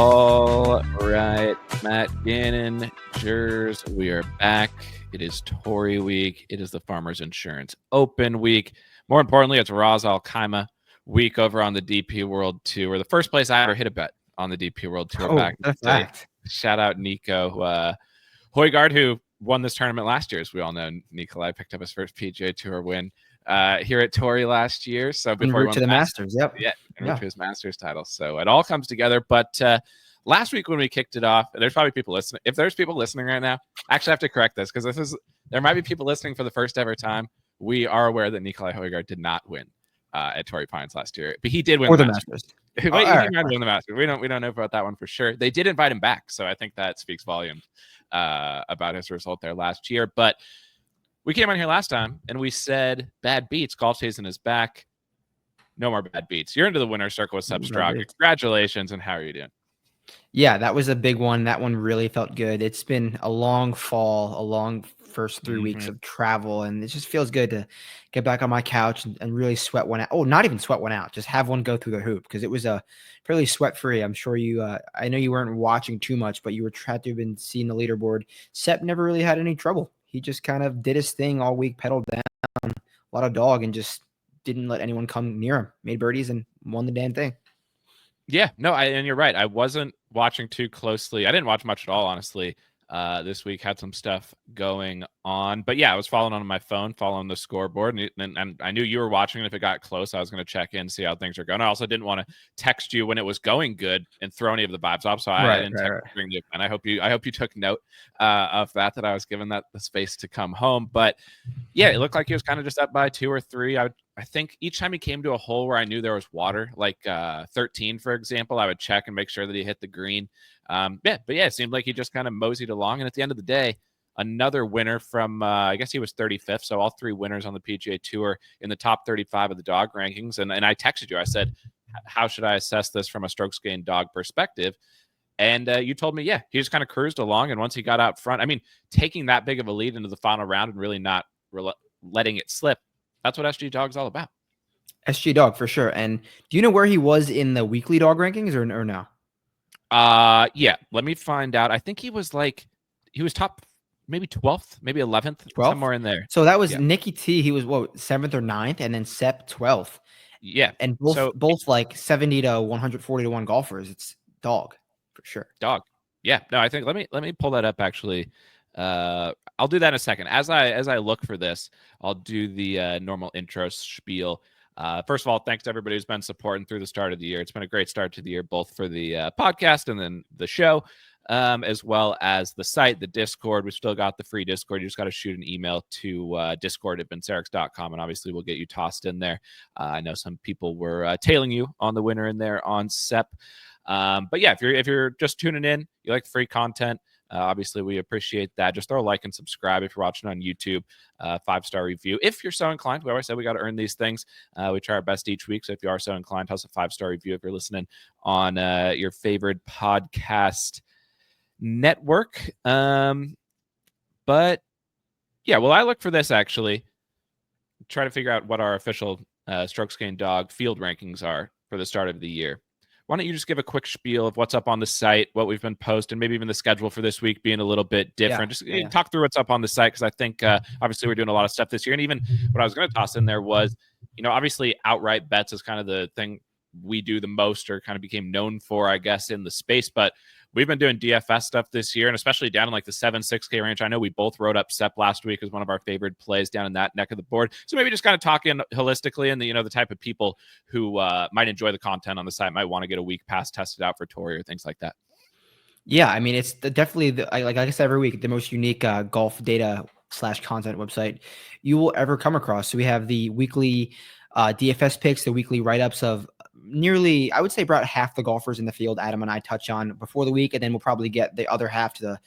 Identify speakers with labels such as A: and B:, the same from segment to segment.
A: All right, Matt Gannon, Jers, we are back. It is Torrey week. It is the Farmers Insurance Open week. More importantly, it's Raz Al-Khaimah week over on the DP World Tour. The first place I ever hit a bet on the DP World Tour back in the day. Shout out Nico Højgaard, who won this tournament last year. As we all know, Nikolai picked up his first PGA Tour win here at Torrey last year. So before he won
B: to the Masters,
A: to his Masters title. So it all comes together. But last week when we kicked it off, there's probably people listening. If there's people listening right now, I actually have to correct this because there might be people listening for the first ever time. We are aware that Nikolai Højgaard did not win at Torrey Pines last year, but he did win the Masters. He did win the Masters. We don't know about that one for sure. They did invite him back, so I think that speaks volumes about his result there last year. But we came on here last time and we said bad beats. Golf season is back. No more bad beats. You're into the winner's circle with Sepp Strog. Congratulations, and how are you doing?
B: Yeah, that was a big one. That one really felt good. It's been a long fall, a long first 3 weeks of travel, and it just feels good to get back on my couch and really sweat one out. Oh, not even sweat one out. Just have one go through the hoop because it was a fairly sweat-free. I'm sure you I know you weren't watching too much, but you were had to have been seeing the leaderboard. Sepp never really had any trouble. He just kind of did his thing all week, pedaled down, a lot of dog, and just didn't let anyone come near him. Made birdies and won the damn thing.
A: Yeah, no, and you're right. I wasn't watching too closely. I didn't watch much at all, honestly. This week had some stuff going on, but yeah, I was following on my phone, following the scoreboard, and I knew you were watching. And if it got close, I was going to check in, see how things are going. I also didn't want to text you when it was going good and throw any of the vibes off, so I didn't text you during the event. I hope you took note of that I was given that the space to come home. But yeah, it looked like he was kind of just up by 2 or 3. I think each time he came to a hole where I knew there was water, like 13, for example, I would check and make sure that he hit the green. It seemed like he just kind of moseyed along. And at the end of the day, another winner from, I guess he was 35th. So all 3 winners on the PGA Tour in the top 35 of the dog rankings. And I texted you, I said, how should I assess this from a strokes gained dog perspective? And you told me, he just kind of cruised along. And once he got out front, I mean, taking that big of a lead into the final round and really not letting it slip. That's what SG Dog's all about.
B: SG Dog for sure. And do you know where he was in the weekly dog rankings or no?
A: Yeah, let me find out. I think he was top maybe 12th, maybe 11th, somewhere in there.
B: So that was Nicky T. He was 7th or 9th, and then Sepp 12th.
A: Yeah.
B: And both like 70 to 140 to 1 golfers. It's Dog for sure.
A: Dog. Yeah. No, I think let me pull that up actually. I'll do that in a second. As I look for this, I'll do the normal intro spiel. First of all, thanks to everybody who's been supporting through the start of the year. It's been a great start to the year, both for the podcast and then the show, as well as the site, the Discord. We've still got the free Discord. You just got to shoot an email to discord@benserix.com, and obviously we'll get you tossed in there. I know some people were tailing you on the winner in there on Sepp. But yeah, if you're just tuning in, you like the free content, obviously, we appreciate that. Just throw a like and subscribe if you're watching on YouTube. 5-star review. If you're so inclined, we always say we got to earn these things. We try our best each week. So if you are so inclined, toss a 5-star review if you're listening on your favorite podcast network. But yeah, well, I look for this actually. Try to figure out what our official strokes gained dog field rankings are for the start of the year. Why don't you just give a quick spiel of what's up on the site, what we've been posting, maybe even the schedule for this week being a little bit different. Talk through what's up on the site, because I think obviously we're doing a lot of stuff this year. And even what I was going to toss in there was, obviously outright bets is kind of the thing we do the most, or kind of became known for, I guess, in the space. But we've been doing DFS stuff this year, and especially down in like the 7-6K range. I know we both wrote up Sepp last week as one of our favorite plays down in that neck of the board. So maybe just kind of talking holistically, and the type of people who might enjoy the content on the site might want to get a week pass tested out for Torrey or things like that.
B: Yeah, I mean, it's definitely like I said every week, the most unique golf data / content website you will ever come across. So we have the weekly DFS picks, the weekly write-ups of nearly, I would say, about half the golfers in the field Adam and I touch on before the week, and then we'll probably get the other half to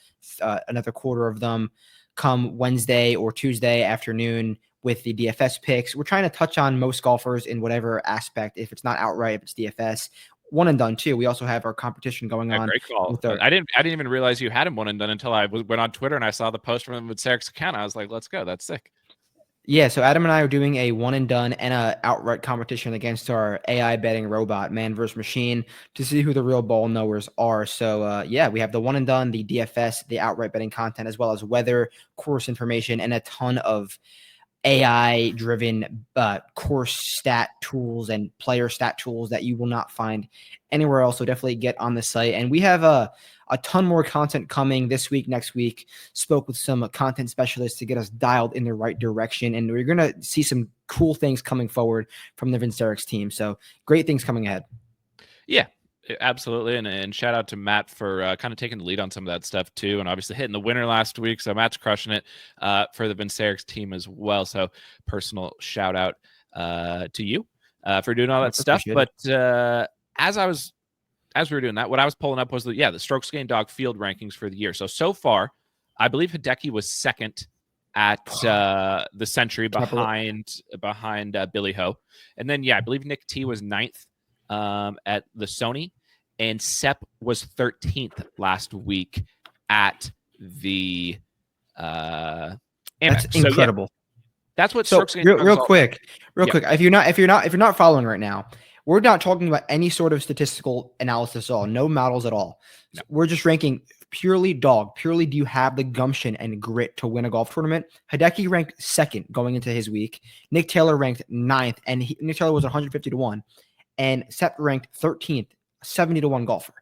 B: another quarter of them come Wednesday or Tuesday afternoon with the DFS picks. We're trying to touch on most golfers in whatever aspect, if it's not outright, if it's DFS. One and done too. We also have our competition going on.
A: Great call. I didn't even realize you had him one and done until I went on Twitter and I saw the post from him with Serik's account. I was like, let's go. That's sick.
B: Yeah, so Adam and I are doing a one and done and a outright competition against our AI betting robot, man versus machine, to see who the real ball knowers are. So yeah, we have the one and done, the DFS, the outright betting content, as well as weather, course information, and a ton of AI driven course stat tools and player stat tools that you will not find anywhere else. So definitely get on the site. And we have a ton more content coming this week, next week. Spoke with some content specialists to get us dialed in the right direction. And we're going to see some cool things coming forward from the Vincerics team. So great things coming ahead.
A: Yeah, absolutely. And shout out to Matt for kind of taking the lead on some of that stuff too. And obviously hitting the winner last week. So Matt's crushing it for the Vincerics team as well. So personal shout out to you for doing all that stuff. But as we were doing that, what I was pulling up was the strokes gained dog field rankings for the year. So far, I believe Hideki was second at the Century behind Billy Ho. And then, I believe Nick T was ninth at the Sony, and Sepp was 13th last week at the AmEx.
B: That's incredible.
A: That's what
B: strokes gained real quick. If you're not following right now, we're not talking about any sort of statistical analysis at all, no models at all. No. We're just ranking purely dog. Purely, do you have the gumption and grit to win a golf tournament? Hideki ranked second going into his week. Nick Taylor ranked ninth, and Nick Taylor was 150 to 1. And Sepp ranked 13th, 70 to 1 golfer.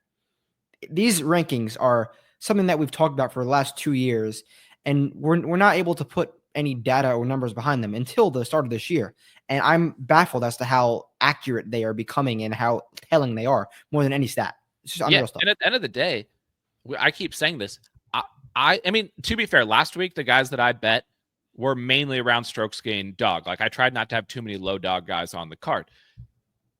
B: These rankings are something that we've talked about for the last 2 years, and we're not able to put any data or numbers behind them until the start of this year. And I'm baffled as to how accurate they are becoming and how telling they are more than any stat. It's just unreal stuff.
A: And at the end of the day, I keep saying this. I mean, to be fair, last week, the guys that I bet were mainly around strokes gained dog. Like I tried not to have too many low dog guys on the card.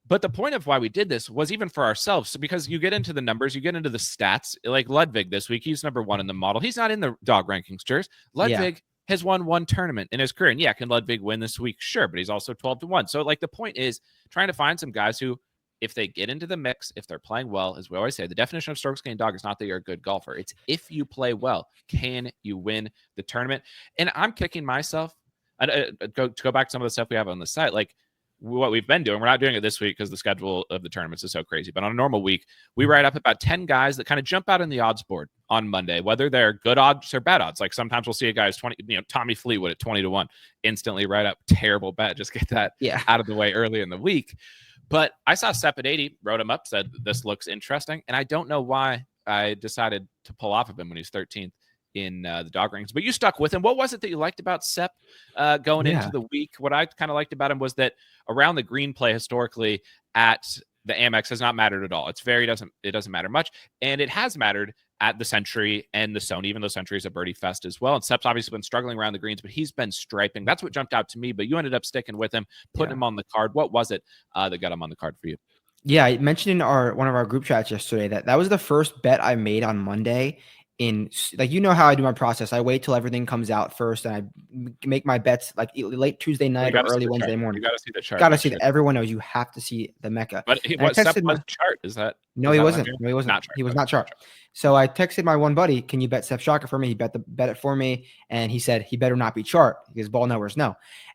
A: But the point of why we did this was even for ourselves. So because you get into the numbers, you get into the stats, like Ludwig this week, he's number 1 in the model. He's not in the dog rankings, Jers. Ludwig has won 1 tournament in his career. And can Ludwig win this week? Sure, but he's also 12 to 1. So like the point is trying to find some guys who, if they get into the mix, if they're playing well, as we always say, the definition of strokes gained dog is not that you're a good golfer. It's if you play well, can you win the tournament? And I'm kicking myself. To go back to some of the stuff we have on the site, like what we've been doing, we're not doing it this week because the schedule of the tournaments is so crazy. But on a normal week, we write up about 10 guys that kind of jump out in the odds board on Monday, whether they're good odds or bad odds. Like sometimes we'll see a guy's 20, Tommy Fleetwood at 20 to 1, instantly write up terrible bet. Just get that out of the way early in the week. But I saw Sepp at 80, wrote him up, said this looks interesting. And I don't know why I decided to pull off of him when he's 13th in the dog rings. But you stuck with him. What was it that you liked about Sepp going into the week? What I kind of liked about him was that around the green play historically at the AmEx has not mattered at all. It doesn't matter much. And it has mattered at the Century and the Sony, even though Century is a birdie fest as well. And Sepp's obviously been struggling around the greens, but he's been striping. That's what jumped out to me. But you ended up sticking with him, putting him on the card. What was it that got him on the card for you?
B: Yeah, I mentioned in one of our group chats yesterday that was the first bet I made on Monday. In like, how I do my process. I wait till everything comes out first, and I make my bets like late Tuesday night or early Wednesday morning.
A: You got to see the chart.
B: Got to see that. Everyone knows you have to see the Mecca.
A: But what Sepp was chart? Is that?
B: No, he wasn't. No, he wasn't. He was not chart. So I texted my one buddy, "Can you bet Sepp Shaka for me?" He bet it for me, and he said he better not be chart because ball knowers know.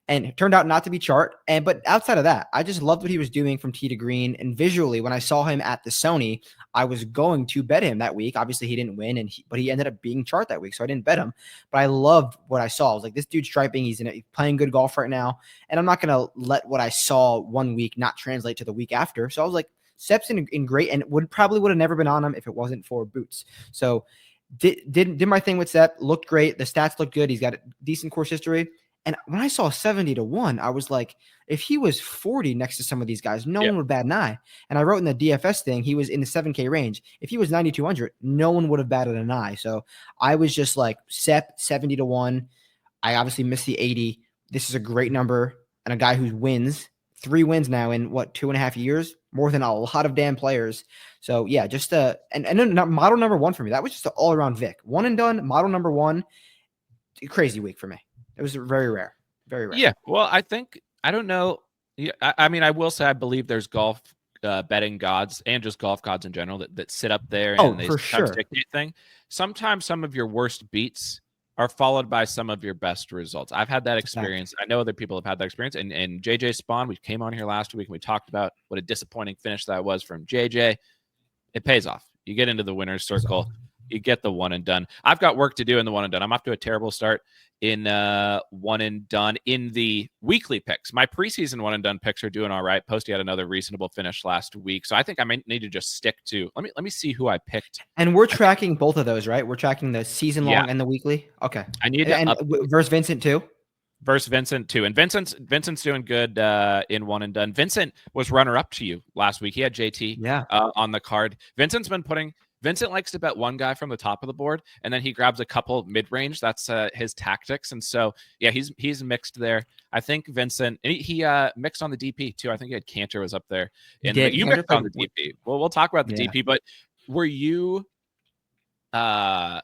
B: And it turned out not to be chart. But outside of that, I just loved what he was doing from tee to green. And visually, when I saw him at the Sony, I was going to bet him that week. Obviously, he didn't win, but he ended up being chart that week, so I didn't bet him. But I loved what I saw. I was like, this dude's striping. He's playing good golf right now. And I'm not going to let what I saw one week not translate to the week after. So I was like, Sepp's in great, and would have never been on him if it wasn't for boots. So did my thing with Sepp. Looked great. The stats looked good. He's got a decent course history. And when I saw 70 to 1, I was like, if he was 40 next to some of these guys, no one would bat an eye. And I wrote in the DFS thing, he was in the 7K range. If he was 9,200, no one would have batted an eye. So I was just like, Sepp, 70 to 1. I obviously missed the 80. This is a great number. And a guy who wins, 3 wins now in 2.5 years, more than a lot of damn players. So yeah, just and then model number 1 for me. That was just an all around Vic. One and done, model number 1. Crazy week for me. It was very rare. Very rare.
A: Yeah. Well, I don't know. Yeah, I mean, I will say I believe there's golf betting gods and just golf gods in general that sit up there and they
B: for sure.
A: dictate thing. Sometimes some of your worst beats are followed by some of your best results. I've had that experience. I know other people have had that experience. And JJ Spawn, we came on here last week and we talked about what a disappointing finish that was from JJ. It pays off. You get into the winner's circle. You get the one and done. I've got work to do in the one and done. I'm off to a terrible start in one and done in the weekly picks. My preseason one and done picks are doing all right. Posty had another reasonable finish last week, so I think I might need to just stick to. Let me see who I picked.
B: And we're tracking both of those, right? We're tracking the season long and the weekly. Okay.
A: I need to
B: versus Vincent too.
A: Versus Vincent too, and Vincent's doing good in one and done. Vincent was runner up to you last week. He had JT on the card. Vincent likes to bet one guy from the top of the board, and then he grabs a couple mid-range. That's his tactics. And so, yeah, he's mixed there. I think Vincent, he mixed on the DP too. I think he had Cantor was up there. And you mixed on the DP. Well, we'll talk about the DP, but were you were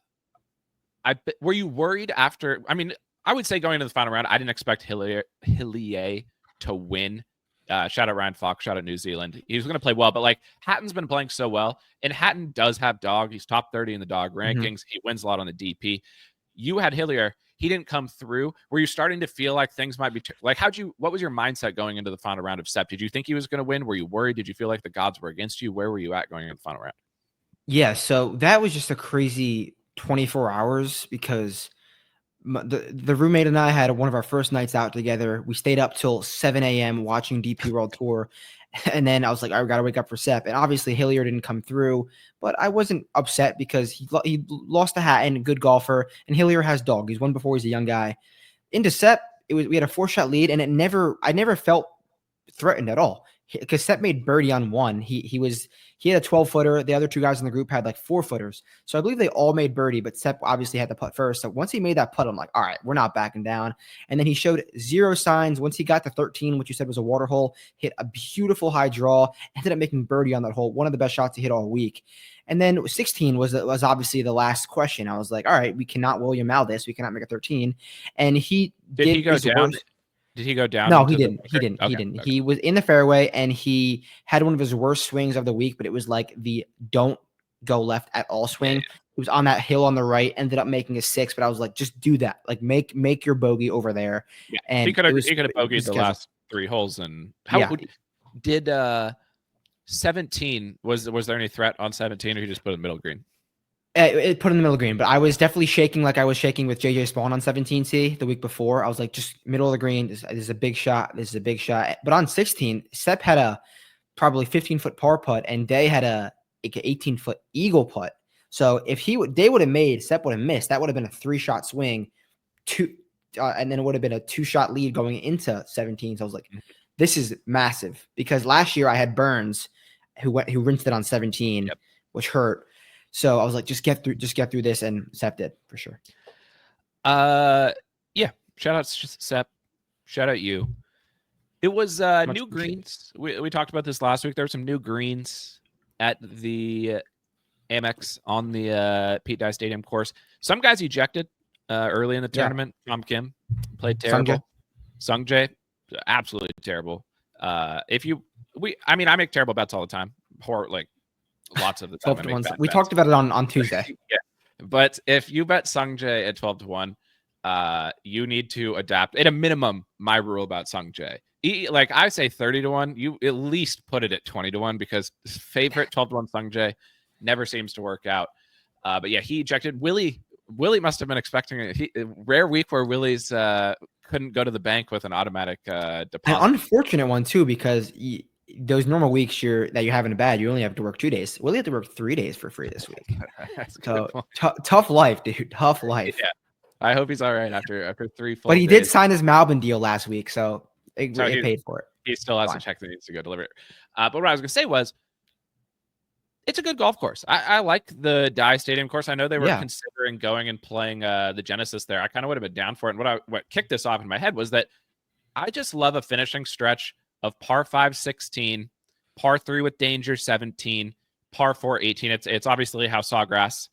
A: you worried after? I mean, I would say going into the final round, I didn't expect Hillier to win. Shout out Ryan Fox, shout out New Zealand. He was going to play well, but like Hatton's been playing so well, and Hatton does have dog. He's top 30 in the dog rankings. He wins a lot on the DP. You had Hillier. He didn't come through. Were you starting to feel like things might be like, what was your mindset going into the final round of Sepp? Did you think he was going to win? Were you worried? Did you feel like the gods were against you? Where were you at going into the final round?
B: Yeah. So that was just a crazy 24 hours because the roommate and I had one of our first nights out together. We stayed up till 7 a.m. watching DP World Tour. And then I was like, I got to wake up for Sepp. And obviously Hillier didn't come through, but I wasn't upset because he lost to Hatton, good golfer. And Hillier has dog. He's won before. He's a young guy. Into Sepp, we had a 4-shot lead, and I never felt threatened at all. Because Sepp made birdie on one. He had a 12-footer. The other two guys in the group had like 4-footers. So I believe they all made birdie, but Sepp obviously had the putt first. So once he made that putt, I'm like, all right, we're not backing down. And then he showed zero signs. Once he got to 13, which you said was a water hole, hit a beautiful high draw, ended up making birdie on that hole. One of the best shots he hit all week. And then 16 was obviously the last question. I was like, all right, we cannot William Al this. We cannot make a 13. And he
A: did he go down?
B: Worst.
A: Did he go down?
B: No, he didn't. He didn't. Okay. He was in the fairway, and he had one of his worst swings of the week, but it was like the don't go left at all swing. It was on that hill on the right, ended up making a 6, but I was like, just do that. Like make your bogey over there.
A: Yeah. And he could have bogeyed the last 3 holes. And did 17, was there any threat on 17, or he just put it in the middle green?
B: It put in the middle green, but I was definitely shaking like I was shaking with JJ Spawn on 17C the week before. I was like, just middle of the green. This is a big shot. This is a big shot. But on 16, Sepp had a probably 15-foot par putt, and Day had a 18-foot eagle putt. So if Day would have made, Sepp would have missed. That would have been a 3-shot swing, and then it would have been a 2-shot lead going into 17. So I was like, this is massive, because last year I had Burns who rinsed it on 17, which hurt. So I was like, just get through this, and Sepp did for sure.
A: Yeah. Shout out Sepp. Shout out you. It was new greens. We talked about this last week. There were some new greens at the Amex on the Pete Dye Stadium course. Some guys ejected early in the tournament. Tom Kim played terrible. Sungjae, absolutely terrible. I make terrible bets all the time. Lots of the time.
B: We talked about it on Tuesday.
A: But if you bet Sungjae at 12-1, you need to adapt at a minimum my rule about Sungjae. Like I say 30-1, you at least put it at 20-1, because favorite 12-1 Sungjae never seems to work out. But yeah, he ejected. Willie must have been expecting it. Rare week where Willie's couldn't go to the bank with an automatic deposit.
B: An unfortunate one too, because those normal weeks that you're having a bad, you only have to work 2 days. Willie had to work 3 days for free this week. So tough life, dude. Tough life.
A: Yeah. I hope he's all right after 3 full
B: But he
A: days.
B: did sign his Malbin deal last week, so it paid for it.
A: He still has a check that needs to go deliver it. But what I was going to say was, it's a good golf course. I like the Dye Stadium course. I know they were considering going and playing the Genesis there. I kind of would have been down for it. And what kicked this off in my head was that I just love a finishing stretch of par 5, 16, par 3 with danger 17, par 4, 18. It's obviously how Sawgrass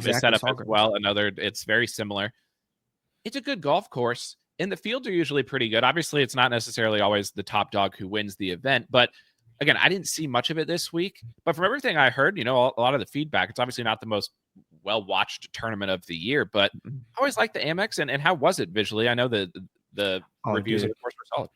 A: is set up as well. It's very similar. It's a good golf course, and the fields are usually pretty good. Obviously, it's not necessarily always the top dog who wins the event, but again, I didn't see much of it this week. But from everything I heard, a lot of the feedback, it's obviously not the most well-watched tournament of the year. But I always like the Amex, and how was it visually? I know the reviews of the course were solid.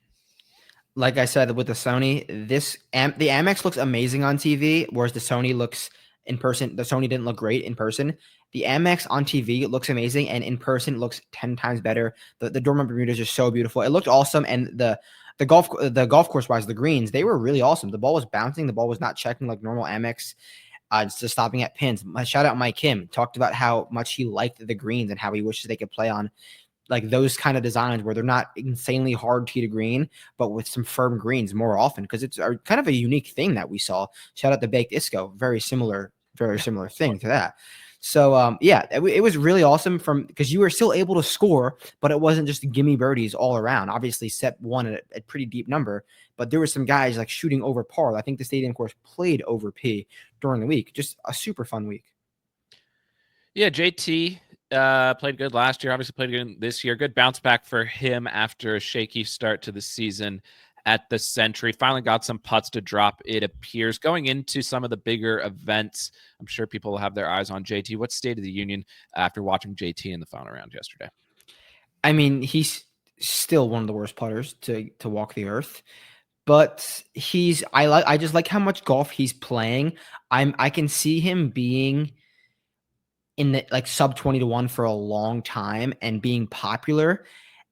B: Like I said with the Sony, the Amex looks amazing on TV, whereas the Sony looks in person. The Sony didn't look great in person. The Amex on TV looks amazing, and in person it looks 10 times better. The Dortmund Bermuda is just so beautiful. It looked awesome, and the golf course wise, the greens, they were really awesome. The ball was bouncing, the ball was not checking like normal Amex. Just stopping at pins. My shout out Mike Kim talked about how much he liked the greens and how he wishes they could play on like those kind of designs where they're not insanely hard tee to green, but with some firm greens more often, because it's kind of a unique thing that we saw. Shout out to Baked Isco, very similar thing to that. So yeah, it was really awesome because you were still able to score, but it wasn't just gimme birdies all around. Obviously, Sepp won at a pretty deep number, but there were some guys like shooting over par. I think the stadium course played over P during the week. Just a super fun week.
A: Yeah, JT played good last year. Obviously played good this year. Good bounce back for him after a shaky start to the season at the Century. Finally got some putts to drop, it appears. Going into some of the bigger events, I'm sure people will have their eyes on JT. What's State of the Union after watching JT in the final round yesterday?
B: I mean, he's still one of the worst putters to walk the earth, but I just like how much golf he's playing. I can see him being in the like sub 20-1 for a long time and being popular,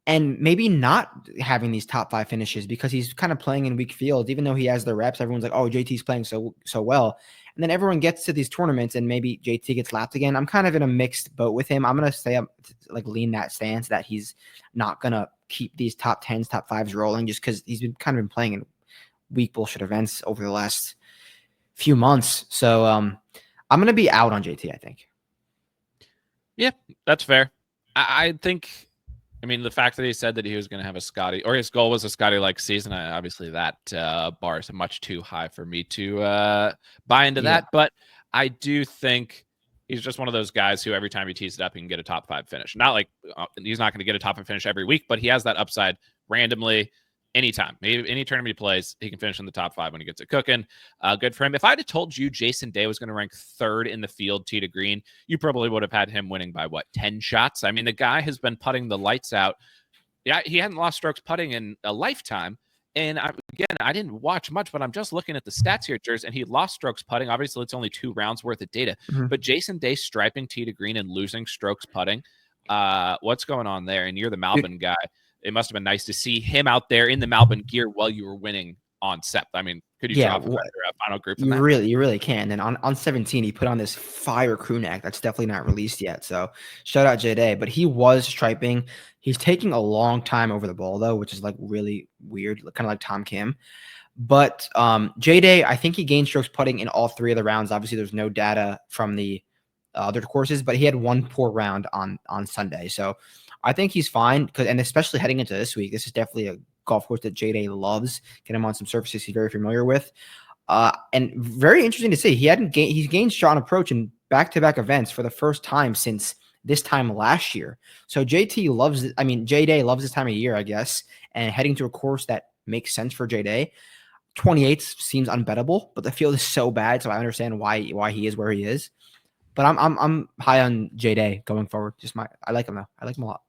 B: and maybe not having these top 5 finishes because he's kind of playing in weak fields. Even though he has the reps, everyone's like, oh, JT's playing so well. And then everyone gets to these tournaments and maybe JT gets lapped again. I'm kind of in a mixed boat with him. I'm going to say I'm like lean that stance that he's not going to keep these top 10s, top 5s rolling just because he's been playing in weak bullshit events over the last few months. So I'm going to be out on JT, I think.
A: Yeah, that's fair. I think, I mean, the fact that he said that he was going to have a Scotty, or his goal was a Scotty-like season, obviously that bar is much too high for me to buy into that. But I do think he's just one of those guys who every time he tees it up, he can get a top 5 finish. Not like he's not going to get a top 5 finish every week, but he has that upside randomly. Anytime, maybe any tournament he plays, he can finish in the top 5 when he gets it cooking. Good for him. If I had told you Jason Day was going to rank 3rd in the field tee to green, you probably would have had him winning by 10 shots. I mean, the guy has been putting the lights out. Yeah, he hadn't lost strokes putting in a lifetime. And I didn't watch much, but I'm just looking at the stats here, Jers, and he lost strokes putting. Obviously, it's only 2 rounds worth of data. Mm-hmm. But Jason Day striping tee to green and losing strokes putting. What's going on there? And you're the Malbon guy. It must have been nice to see him out there in the Malbon gear while you were winning on Sepp. I mean, could you drop a final group?
B: You really can. And on 17, he put on this fire crew neck that's definitely not released yet. So shout out J-Day. But he was striping. He's taking a long time over the ball, though, which is like really weird, kind of like Tom Kim. But J-Day, I think he gained strokes putting in all 3 of the rounds. Obviously, there's no data from the other courses, but he had 1 poor round on Sunday. So I think he's fine, and especially heading into this week, this is definitely a golf course that J-Day loves. Get him on some surfaces he's very familiar with, and very interesting to see. He's gained shot and approach in back-to-back events for the first time since this time last year. So JT loves it. I mean, J-Day loves this time of year, I guess, and heading to a course that makes sense for J-Day. 28 seems unbettable, but the field is so bad, so I understand why he is where he is. But I'm high on J-Day going forward. I like him though. I like him a lot.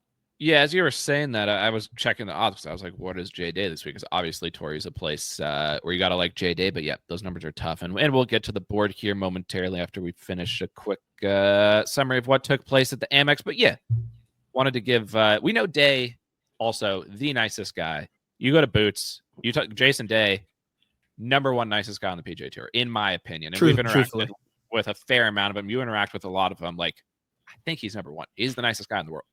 A: Yeah, as you were saying that, I was checking the odds because I was like, what is J-Day this week? Because obviously Torrey's a place where you got to like J-Day, but yeah, those numbers are tough. And we'll get to the board here momentarily after we finish a quick summary of what took place at the Amex. But yeah, wanted to give, we know Day, also the nicest guy. You go to Boots, you talk Jason Day, #1 nicest guy on the PGA Tour, in my opinion. And we've interacted with a fair amount of them. You interact with a lot of them. Like, I think he's #1. He's the nicest guy in the world.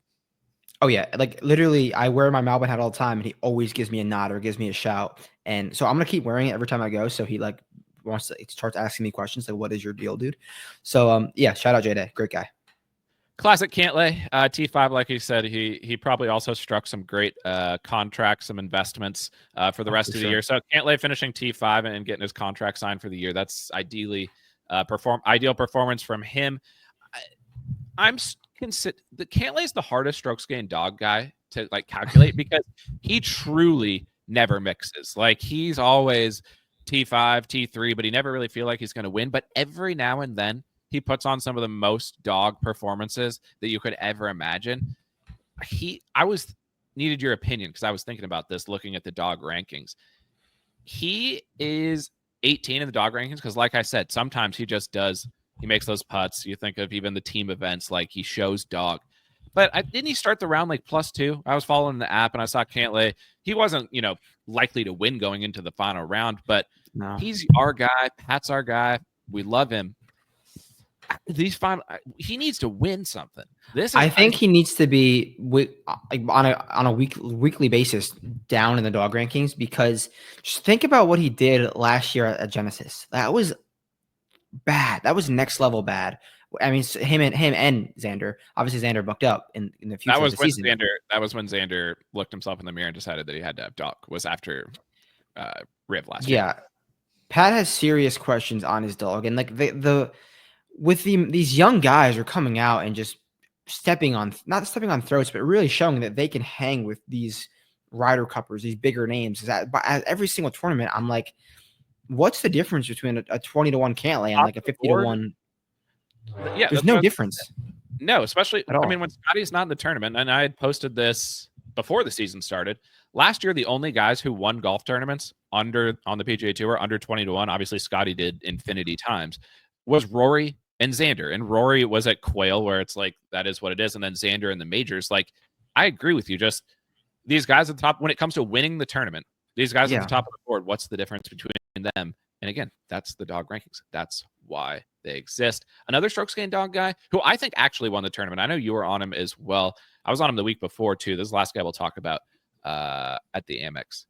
B: Oh yeah, like literally, I wear my Malbon hat all the time, and he always gives me a nod or gives me a shout, and so I'm gonna keep wearing it every time I go. So he like starts asking me questions like, "What is your deal, dude?" So yeah, shout out J-Day, great guy.
A: Classic Cantlay, T5, like he said, he probably also struck some great contracts, some investments for the rest of the year. So Cantlay finishing T5 and getting his contract signed for the year. That's ideal performance from him. The Cantlay is the hardest strokes gained dog guy to like calculate because he truly never mixes. Like he's always T5, T3, but he never really feel like he's going to win. But every now and then he puts on some of the most dog performances that you could ever imagine. Needed your opinion because I was thinking about this looking at the dog rankings. He is 18 in the dog rankings because, like I said, sometimes he makes those putts. You think of even the team events, like he shows dog. But didn't he start the round like +2? I was following the app and I saw Cantlay. He wasn't, likely to win going into the final round, but he's our guy. Pat's our guy. We love him. He needs to win something.
B: I think he needs to be on a weekly basis down in the dog rankings, because just think about what he did last year at Genesis. That was bad. That was next level bad. I mean, him and Xander. Obviously, Xander booked up in the future of the season.
A: That was when Xander looked himself in the mirror and decided that he had to have dog. Was after Riv last year.
B: Yeah, Pat has serious questions on his dog, and like these young guys are coming out and just not stepping on throats, but really showing that they can hang with these Ryder Cuppers, these bigger names. At every single tournament, I'm like, what's the difference between a 20-1 Cantlay and like a 50-1?
A: Yeah,
B: there's no difference.
A: No, especially when Scotty's not in the tournament, and I had posted this before the season started. Last year, the only guys who won golf tournaments on the PGA Tour under 20-1, obviously Scotty did infinity times, was Rory and Xander. And Rory was at Quail, where it's like that is what it is, and then Xander in the majors. Like, I agree with you. Just these guys at the top, when it comes to winning the tournament, these guys at the top of the board, what's the difference between them? And again, that's the dog rankings. That's why they exist. Another strokes gained dog guy who I think actually won the tournament. I know you were on him as well. I was on him the week before too. This is the last guy we'll talk about at the Amex.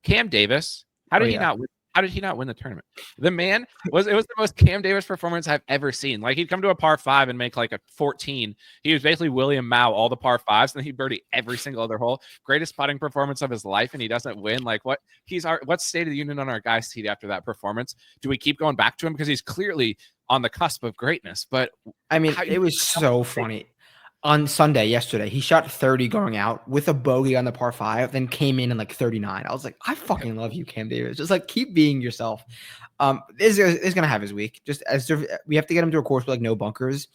A: Cam Davis. How did he not win? How did he not win the tournament? The man it was the most Cam Davis performance I've ever seen. Like, he'd come to a par 5 and make like a 14. He was basically William Mao all the par 5s, and then he'd birdie every single other hole. Greatest putting performance of his life, and he doesn't win. Like, what's state of the union on our guy's seat after that performance? Do we keep going back to him because he's clearly on the cusp of greatness? But
B: I mean, it was so funny. On Sunday, yesterday, he shot 30 going out with a bogey on the par 5, then came in like 39. I was like, I fucking love you, Cam Davis. Just like, keep being yourself. Is going to have his week. Just we have to get him to a course with like no bunkers.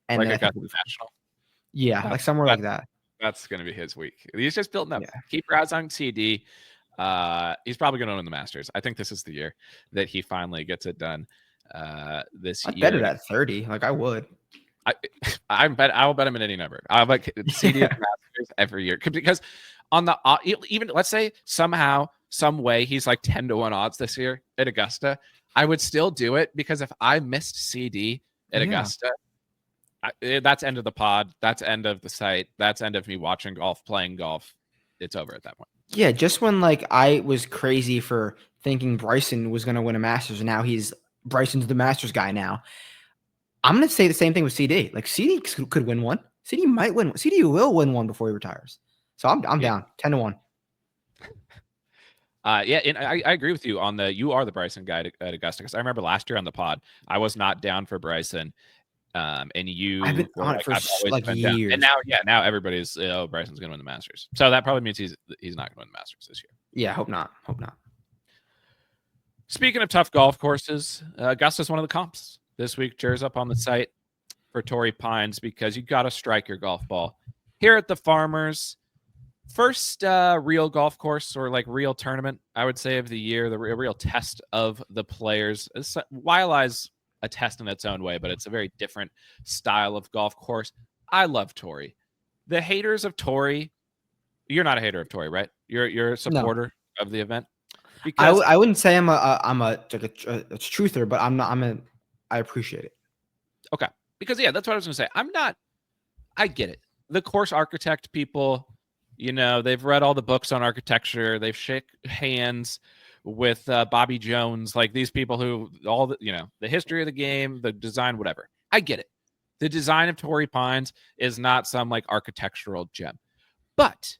B: And
A: like Augusta National.
B: Yeah, like somewhere like that.
A: That's going to be his week. He's just building up.
B: Yeah.
A: Keep your eyes on CD. He's probably going to win the Masters. I think this is the year that he finally gets it done this year.
B: I'd bet it at 30. Like, I would.
A: I will bet him in any number. I'll bet CD at Masters every year, because on the even let's say somehow, some way he's like 10-1 odds this year at Augusta, I would still do it, because if I missed CD at Augusta, that's end of the pod. That's end of the site. That's end of me watching golf, playing golf. It's over at that point. Yeah,
B: just when like I was crazy for thinking Bryson was going to win a Masters, and now Bryson's the Masters guy now. I'm going to say the same thing with CD. Like, CD could win one. CD might win. CD will win one before he retires. So I'm down 10-1.
A: Yeah, and I agree with you on you are the Bryson guy at Augusta, because I remember last year on the pod, I was not down for Bryson. And
B: I've been on it for like years.
A: And now everybody's, Bryson's going to win the Masters. So that probably means he's not going to win the Masters this year.
B: Yeah, hope not.
A: Speaking of tough golf courses, Augusta's one of the comps this week. Cheers up on the site for Torrey Pines, because you got to strike your golf ball. Here at the Farmers, first real golf course, or like real tournament, I would say, of the year, the real test of the players. Waiala's a test in its own way, but it's a very different style of golf course. I love Torrey. The haters of Torrey, you're not a hater of Torrey, right? You're a supporter of the event.
B: Because I wouldn't say I'm a truther, but I appreciate it.
A: Okay. Because that's what I was going to say. I get it. The course architect people, they've read all the books on architecture. They've shook hands with Bobby Jones, like these people who the history of the game, the design, whatever. I get it. The design of Torrey Pines is not some like architectural gem, but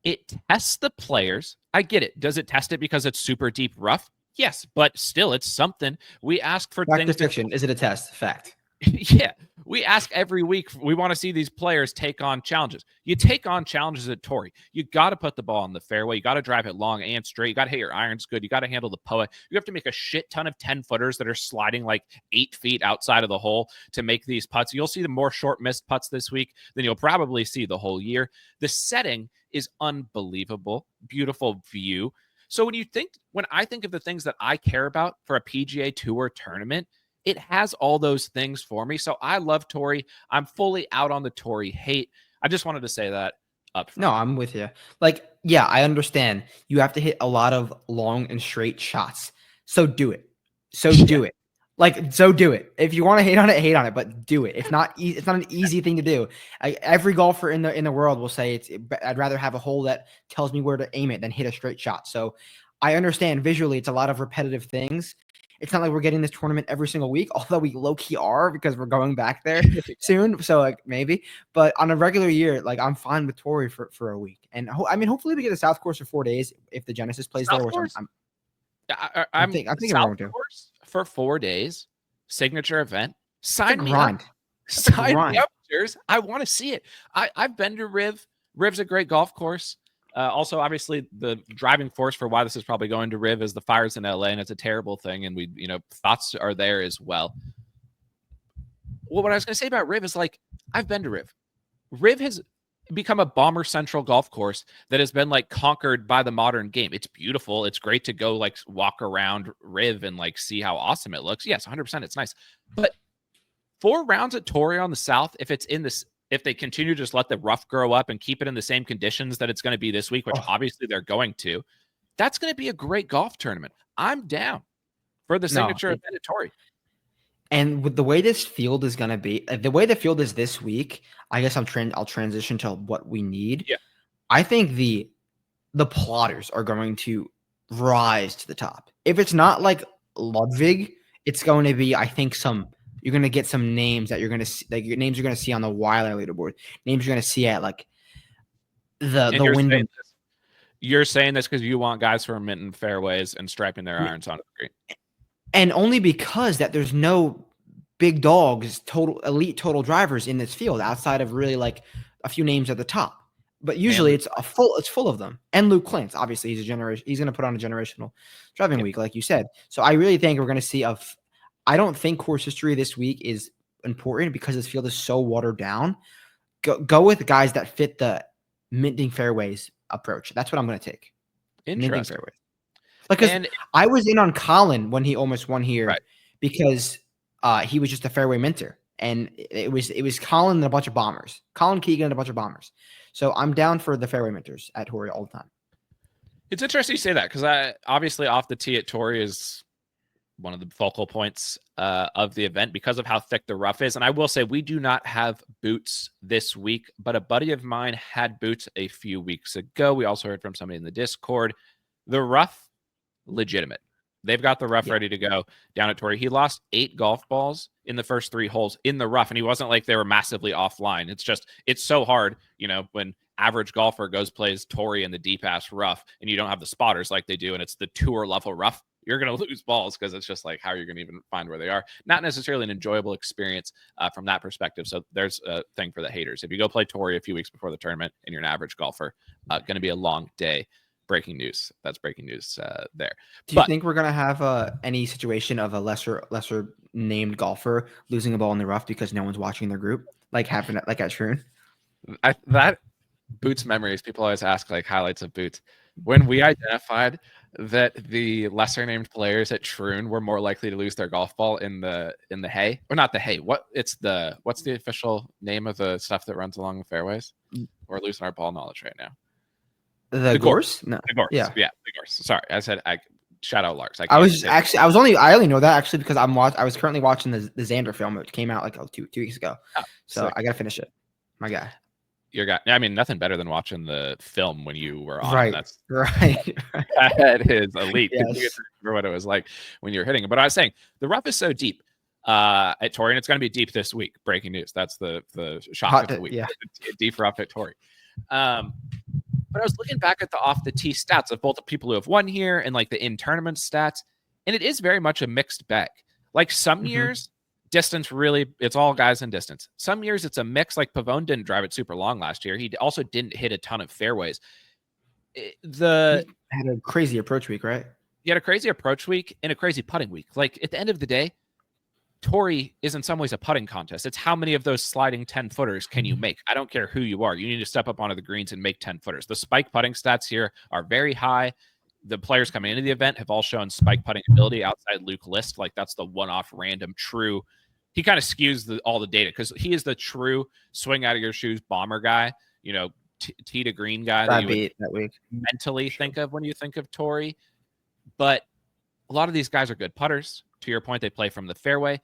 A: it tests the players. I get it. Does it test it because it's super deep rough? Yes, but still, it's something. We ask for
B: Fact
A: things.
B: Fiction. Is it a test? Fact.
A: Yeah, We ask every week. We want to see these players take on challenges. You take on challenges at Torrey. You got to put the ball in the fairway. You got to drive it long and straight. You got to hit your irons good. You got to handle the POA. You have to make a shit ton of 10-footers that are sliding like 8 feet outside of the hole to make these putts. You'll see the more short missed putts this week than you'll probably see the whole year. The setting is unbelievable. Beautiful view. So when I think of the things that I care about for a PGA Tour tournament, it has all those things for me. So I love Torrey. I'm fully out on the Torrey hate. I just wanted to say that up front.
B: No, I'm with you. Like, yeah, I understand. You have to hit a lot of long and straight shots. So do it. Do it. Like, so do it. If you want to hate on it, but do it. It's not an easy thing to do. Every golfer in the world will say I'd rather have a hole that tells me where to aim it than hit a straight shot. So I understand visually it's a lot of repetitive things. It's not like we're getting this tournament every single week, although we low-key are because we're going back there soon. So like maybe, but on a regular year, like I'm fine with Torrey for a week. And hopefully we get the South Course for 4 days if the Genesis plays
A: South
B: there. Which
A: Course?
B: I'm thinking
A: South
B: wrong too.
A: Course for 4 days, signature event. Sign me
B: grind.
A: up. Sign me up, cheers. I want to see it. I've been to Riv. Riv's a great golf course. Also, obviously, the driving force for why this is probably going to Riv is the fires in LA, and it's a terrible thing. And thoughts are there as well. Well, what I was going to say about Riv is like, I've been to Riv. Riv has become a bomber central golf course that has been like conquered by the modern game. It's beautiful. It's great to go like walk around Riv and like see how awesome it looks. Yes, 100%. It's nice. But 4 rounds at Torrey on the South, if they continue to just let the rough grow up and keep it in the same conditions that it's going to be this week, which obviously they're going to, that's going to be a great golf tournament. I'm down for the signature event at Torrey.
B: And with the way this field is going to be, the way the field is this week, I guess I'll transition to what we need.
A: Yeah.
B: I think the plotters are going to rise to the top. If it's not like Ludwig, it's going to be, I think, you're going to get some names that you're going to see, like your names you're going to see on the Weiler leaderboard, names you're going to see at like the Wyndham.
A: You're saying this because you want guys who are minting fairways and striping their irons on the green.
B: And only because that there's no big dogs, elite total drivers in this field outside of really like a few names at the top. But usually it's full of them. And Luke Klintz, obviously he's going to put on a generational driving week, like you said. So I really think we're going to see I don't think course history this week is important because this field is so watered down. Go with guys that fit the minting fairways approach. That's what I'm going to take. Minting fairways. Because I was in on Colin when he almost won here because he was just a fairway minter. And it was Colin and a bunch of bombers. Colin Keegan and a bunch of bombers. So I'm down for the fairway minters at Torrey all the time.
A: It's interesting you say that because obviously off the tee at Torrey is one of the focal points of the event because of how thick the rough is. And I will say we do not have boots this week, but a buddy of mine had boots a few weeks ago. We also heard from somebody in the Discord. The rough, legitimate. They've got the rough ready to go down at Torrey. He lost 8 golf balls in the first 3 holes in the rough, and he wasn't like they were massively offline. It's so hard, when average golfer plays Torrey in the deep ass rough and you don't have the spotters like they do, and it's the tour level rough. You're going to lose balls because it's just like how you're going to even find where they are. Not necessarily an enjoyable experience from that perspective. So there's a thing for the haters. If you go play Torrey a few weeks before the tournament and you're an average golfer, going to be a long day. Breaking news. That's breaking news there.
B: Do you think we're going to have any situation of a lesser named golfer losing a ball in the rough because no one's watching their group? Like happened like at Shroon?
A: That Boots memories, people always ask like highlights of Boots. When we identified that the lesser named players at Shroon were more likely to lose their golf ball in the hay, or not the hay. What's the official name of the stuff that runs along the fairways? We're losing our ball knowledge right now.
B: The gorse? No.
A: The gorse. Yeah, the gorse. Sorry, I said shout out Larks.
B: I only know that actually because I was currently watching the Xander film. It came out like 2 weeks ago. Oh, so sick. I gotta finish it. My guy.
A: Your guy. I mean, nothing better than watching the film when you were on.
B: Right.
A: That's
B: right.
A: That is elite.
B: Yes.
A: You get to remember what it was like when you were hitting it. But I was saying the rough is so deep at Torrey, and it's going to be deep this week. Breaking news. That's the shock of the week.
B: Yeah.
A: Deep rough at Torrey. But I was looking back at the off the tee stats of both the people who have won here and like the in tournament stats, and it is very much a mixed bag. Like some years, Distance, really, it's all guys in distance. Some years it's a mix, like Pavone didn't drive it super long last year. He also didn't hit a ton of fairways.
B: He had a crazy approach week, right?
A: He had a crazy approach week and a crazy putting week. Like, at the end of the day, Torrey is in some ways a putting contest. It's how many of those sliding 10-footers can you make? I don't care who you are. You need to step up onto the greens and make 10-footers. The spike putting stats here are very high. The players coming into the event have all shown spike putting ability outside Luke List. Like, that's the one-off random true. He kind of skews all the data because he is the true swing out of your shoes bomber guy, you know, tee to green guy that you would
B: that week
A: mentally think of when you think of Torrey. But a lot of these guys are good putters. To your point, they play from the fairway.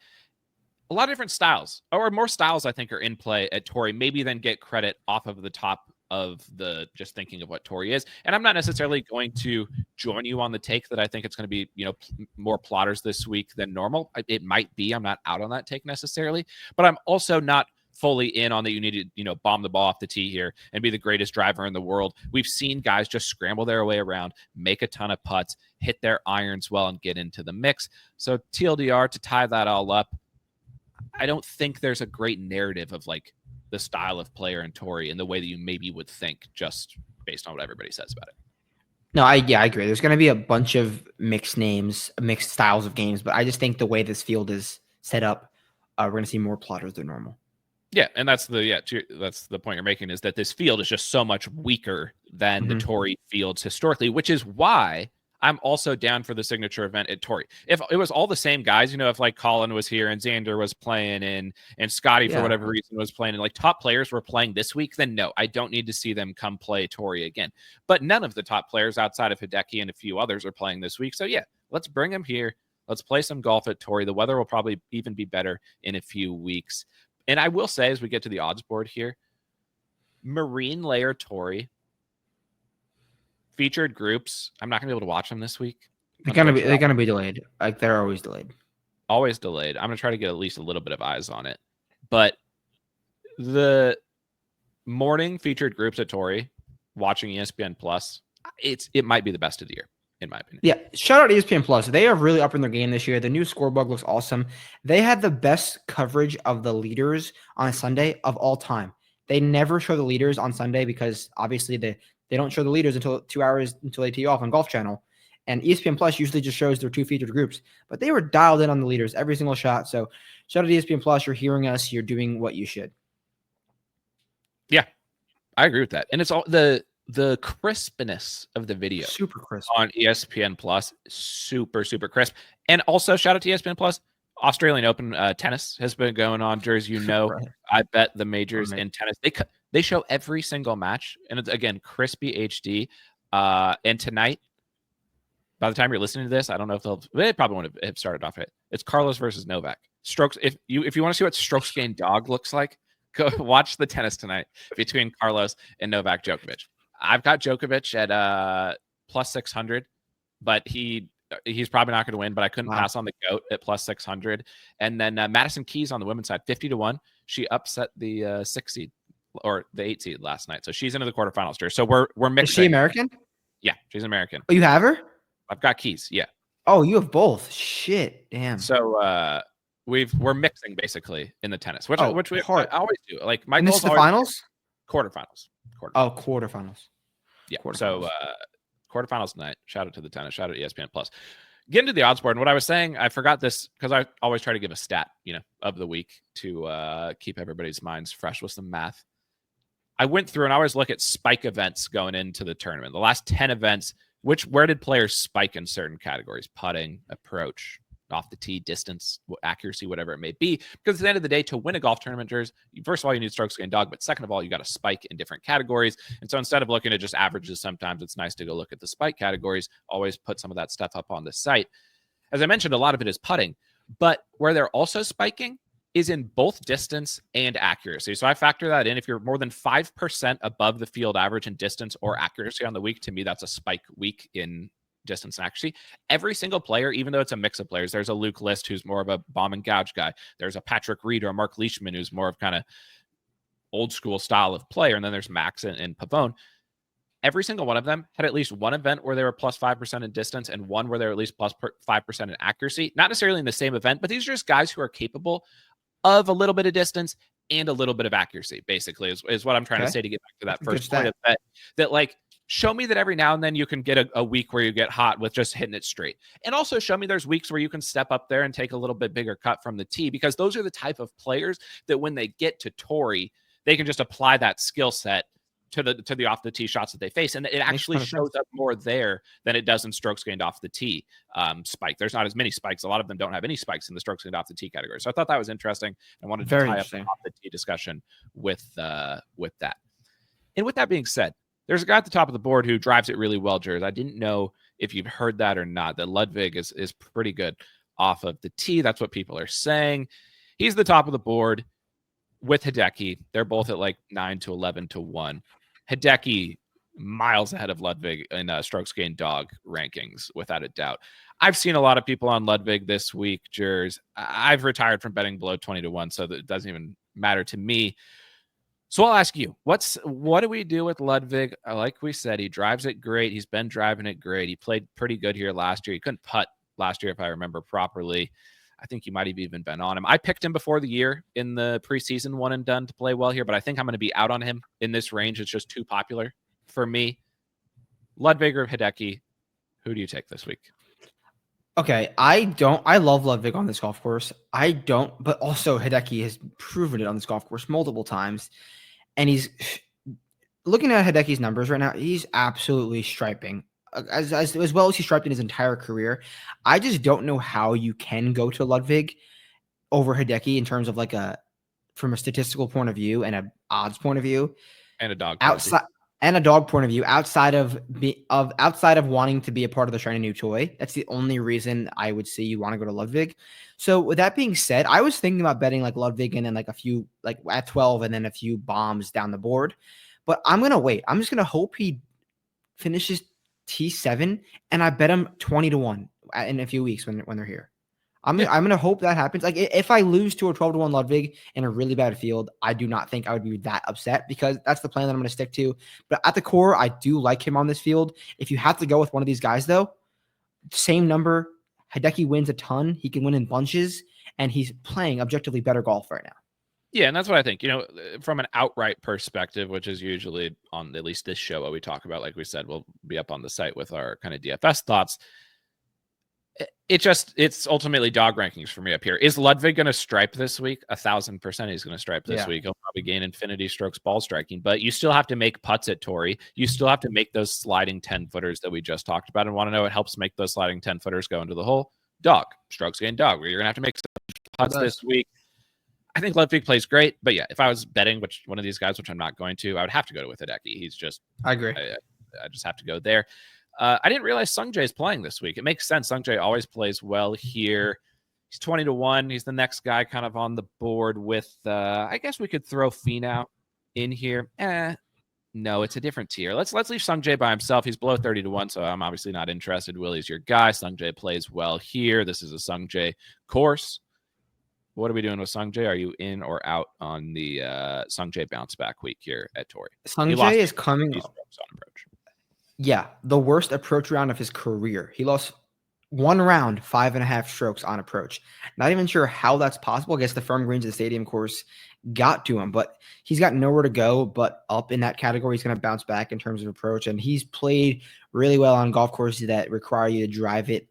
A: A lot of different styles, or more styles, I think, are in play at Torrey, maybe then get credit off of the top of the just thinking of what Torrey is. And I'm not necessarily going to join you on the take that I think it's going to be, you know, more plotters this week than normal. It might be. I'm not out on that take necessarily, but I'm also not fully in on that you need to, you know, bomb the ball off the tee here and be the greatest driver in the world. We've seen guys just scramble their way around, make a ton of putts, hit their irons well, and get into the mix. So TLDR, to tie that all up, I don't think there's a great narrative of like the style of player in Torrey in the way that you maybe would think just based on what everybody says about it.
B: No, I agree. There's going to be a bunch of mixed names, mixed styles of games, but I just think the way this field is set up, we're going to see more plotters than normal.
A: Yeah, and that's the point you're making, is that this field is just so much weaker than the Torrey fields historically, which is why I'm also down for the signature event at Torrey. If it was all the same guys, you know, if like Colin was here and Xander was playing and Scotty for whatever reason was playing and like top players were playing this week, then no, I don't need to see them come play Torrey again. But none of the top players outside of Hideki and a few others are playing this week. So yeah, let's bring them here. Let's play some golf at Torrey. The weather will probably even be better in a few weeks. And I will say, as we get to the odds board here, Marine Layer Torrey featured groups. I'm not going to be able to watch them this week.
B: They're gonna be delayed. Like, they're always delayed.
A: Always delayed. I'm going to try to get at least a little bit of eyes on it. But the morning featured groups at Torrey, watching ESPN Plus, it might be the best of the year, in my opinion.
B: Yeah, shout out to ESPN Plus. They are really upping their game this year. The new scoreboard looks awesome. They had the best coverage of the leaders on a Sunday of all time. They never show the leaders on Sunday because obviously they don't show the leaders until 2 hours until they tee off on Golf Channel. And ESPN Plus usually just shows their two featured groups. But they were dialed in on the leaders every single shot. So shout out to ESPN Plus. You're hearing us. You're doing what you should.
A: Yeah, I agree with that. And it's all the crispness of the video.
B: Super crisp.
A: On ESPN Plus. Super, super crisp. And also shout out to ESPN Plus. Australian Open tennis has been going on. Jersey, you know, right. I bet the majors in tennis, they show every single match. And it's, again, crispy HD. And tonight, by the time you're listening to this, I don't know if they probably won't have started off it. It's Carlos versus Novak. Strokes. If you want to see what strokes gained dog looks like, go watch the tennis tonight between Carlos and Novak Djokovic. I've got Djokovic at plus 600, but he's probably not going to win, but I couldn't pass on the GOAT at plus 600. And then Madison Keys on the women's side, 50-1. She upset the 6 seed or the 8 seed last night. So she's into the quarterfinals. So we're mixing.
B: Is she American?
A: Yeah, she's American.
B: Oh, you have her?
A: I've got Keys. Yeah.
B: Oh, you have both. Shit. Damn.
A: So we're mixing basically in the tennis, which I always do. Like my
B: goals. This is the finals?
A: Quarterfinals.
B: Oh, quarterfinals.
A: Yeah. So quarterfinals tonight. Shout out to the tennis. Shout out to ESPN Plus. Get into the odds board. And what I was saying, I forgot this because I always try to give a stat, of the week to keep everybody's minds fresh with some math. I went through and I always look at spike events going into the tournament. The last 10 events, where did players spike in certain categories? Putting, approach, off the tee, distance, accuracy, whatever it may be. Because at the end of the day, to win a golf tournament, first of all, you need strokes gained dog, but second of all, you got to spike in different categories. And so instead of looking at just averages, sometimes it's nice to go look at the spike categories. Always put some of that stuff up on the site. As I mentioned, a lot of it is putting, but where they're also spiking is in both distance and accuracy. So I factor that in. If you're more than 5% above the field average in distance or accuracy on the week, to me, that's a spike week in distance and accuracy. Every single player, even though it's a mix of players, there's a Luke List who's more of a bomb and gouge guy. There's a Patrick Reed or a Mark Leishman who's more of kind of old school style of player. And then there's Max and Pavone. every single one of them had at least one event where they were plus 5% in distance and one where they were at least plus 5% in accuracy. Not necessarily in the same event, but these are just guys who are capable of a little bit of distance and a little bit of accuracy, basically, is what I'm trying to say to get back to that first point of that like, show me that every now and then you can get a week where you get hot with just hitting it straight. And also show me there's weeks where you can step up there and take a little bit bigger cut from the tee, because those are the type of players that when they get to Torrey, they can just apply that skill set to the off the tee shots that they face. And it actually shows up more there than it does in strokes gained off the tee spike. There's not as many spikes. A lot of them don't have any spikes in the strokes gained off the tee category. So I thought that was interesting. I wanted to tie up the off the tee discussion with that. And with that being said, there's a guy at the top of the board who drives it really well, Jers. I didn't know if you've heard that or not, that Ludwig is pretty good off of the tee. That's what people are saying. He's the top of the board with Hideki. They're both at like 9 to 11 to 1. Hideki miles ahead of Ludwig in strokes gained dog rankings, without a doubt. I've seen a lot of people on Ludwig this week, Jers. I've retired from betting below 20 to 1, so that it doesn't even matter to me. So I'll ask you, what do we do with Ludwig? Like we said, he drives it great. He's been driving it great. He played pretty good here last year. He couldn't putt last year, if I remember properly. I think you might have even been on him. I picked him before the year in the preseason one and done to play well here, but I think I'm going to be out on him in this range. It's just too popular for me. Ludwig or Hideki, who do you take this week?
B: Okay, I love Ludwig on this golf course. But also Hideki has proven it on this golf course multiple times. And he's looking at Hideki's numbers right now. He's absolutely striping as well as he striped in his entire career. I just don't know how you can go to Ludwig over Hideki in terms of from a statistical point of view and a odds point of view,
A: and a dog
B: outside and a dog point of view outside of wanting to be a part of the shiny new toy. That's the only reason I would say you want to go to Ludwig. So with that being said, I was thinking about betting like Ludwig and then like a few like at 12 and then a few bombs down the board. But I'm gonna wait. I'm just gonna hope he finishes T7 and I bet him 20 to 1 in a few weeks when they're here. I'm gonna hope that happens. Like if I lose to a 12 to 1 Ludwig in a really bad field, I do not think I would be that upset because that's the plan that I'm gonna stick to. But at the core, I do like him on this field. If you have to go with one of these guys though, same number. Hideki wins a ton. He can win in bunches, and he's playing objectively better golf right now.
A: Yeah, and that's what I think. From an outright perspective, which is usually on at least this show what we talk about, like we said, we'll be up on the site with our kind of DFS thoughts. It's ultimately dog rankings for me up here. Is Ludwig going to stripe this week? 1,000% he's going to stripe this week. He'll probably gain infinity strokes ball striking, but you still have to make putts at Torrey. You still have to make those sliding 10-footers that we just talked about, and want to know what helps make those sliding 10-footers go into the hole? Dog. Strokes gained dog, where you're going to have to make some putts this week. I think Ludwig plays great, but yeah, if I was betting which one of these guys, which I'm not going to, I would have to go with Hideki. He's just,
B: I agree.
A: I just have to go there. I didn't realize Sungjae is playing this week. It makes sense. Sungjae always plays well here. He's 20 to 1. He's the next guy kind of on the board with, I guess we could throw Finau in here. No, it's a different tier. Let's leave Sungjae by himself. He's below 30 to 1, so I'm obviously not interested. Willie's your guy. Sungjae plays well here. This is a Sungjae course. What are we doing with Sungjae? Are you in or out on the Sungjae bounce back week here at Torrey?
B: Sungjae is coming
A: on approach.
B: Yeah, the worst approach round of his career. He lost one round, 5.5 strokes on approach. Not even sure how that's possible. I guess the firm greens of the stadium course got to him, but he's got nowhere to go but up in that category. He's going to bounce back in terms of approach, and he's played really well on golf courses that require you to drive it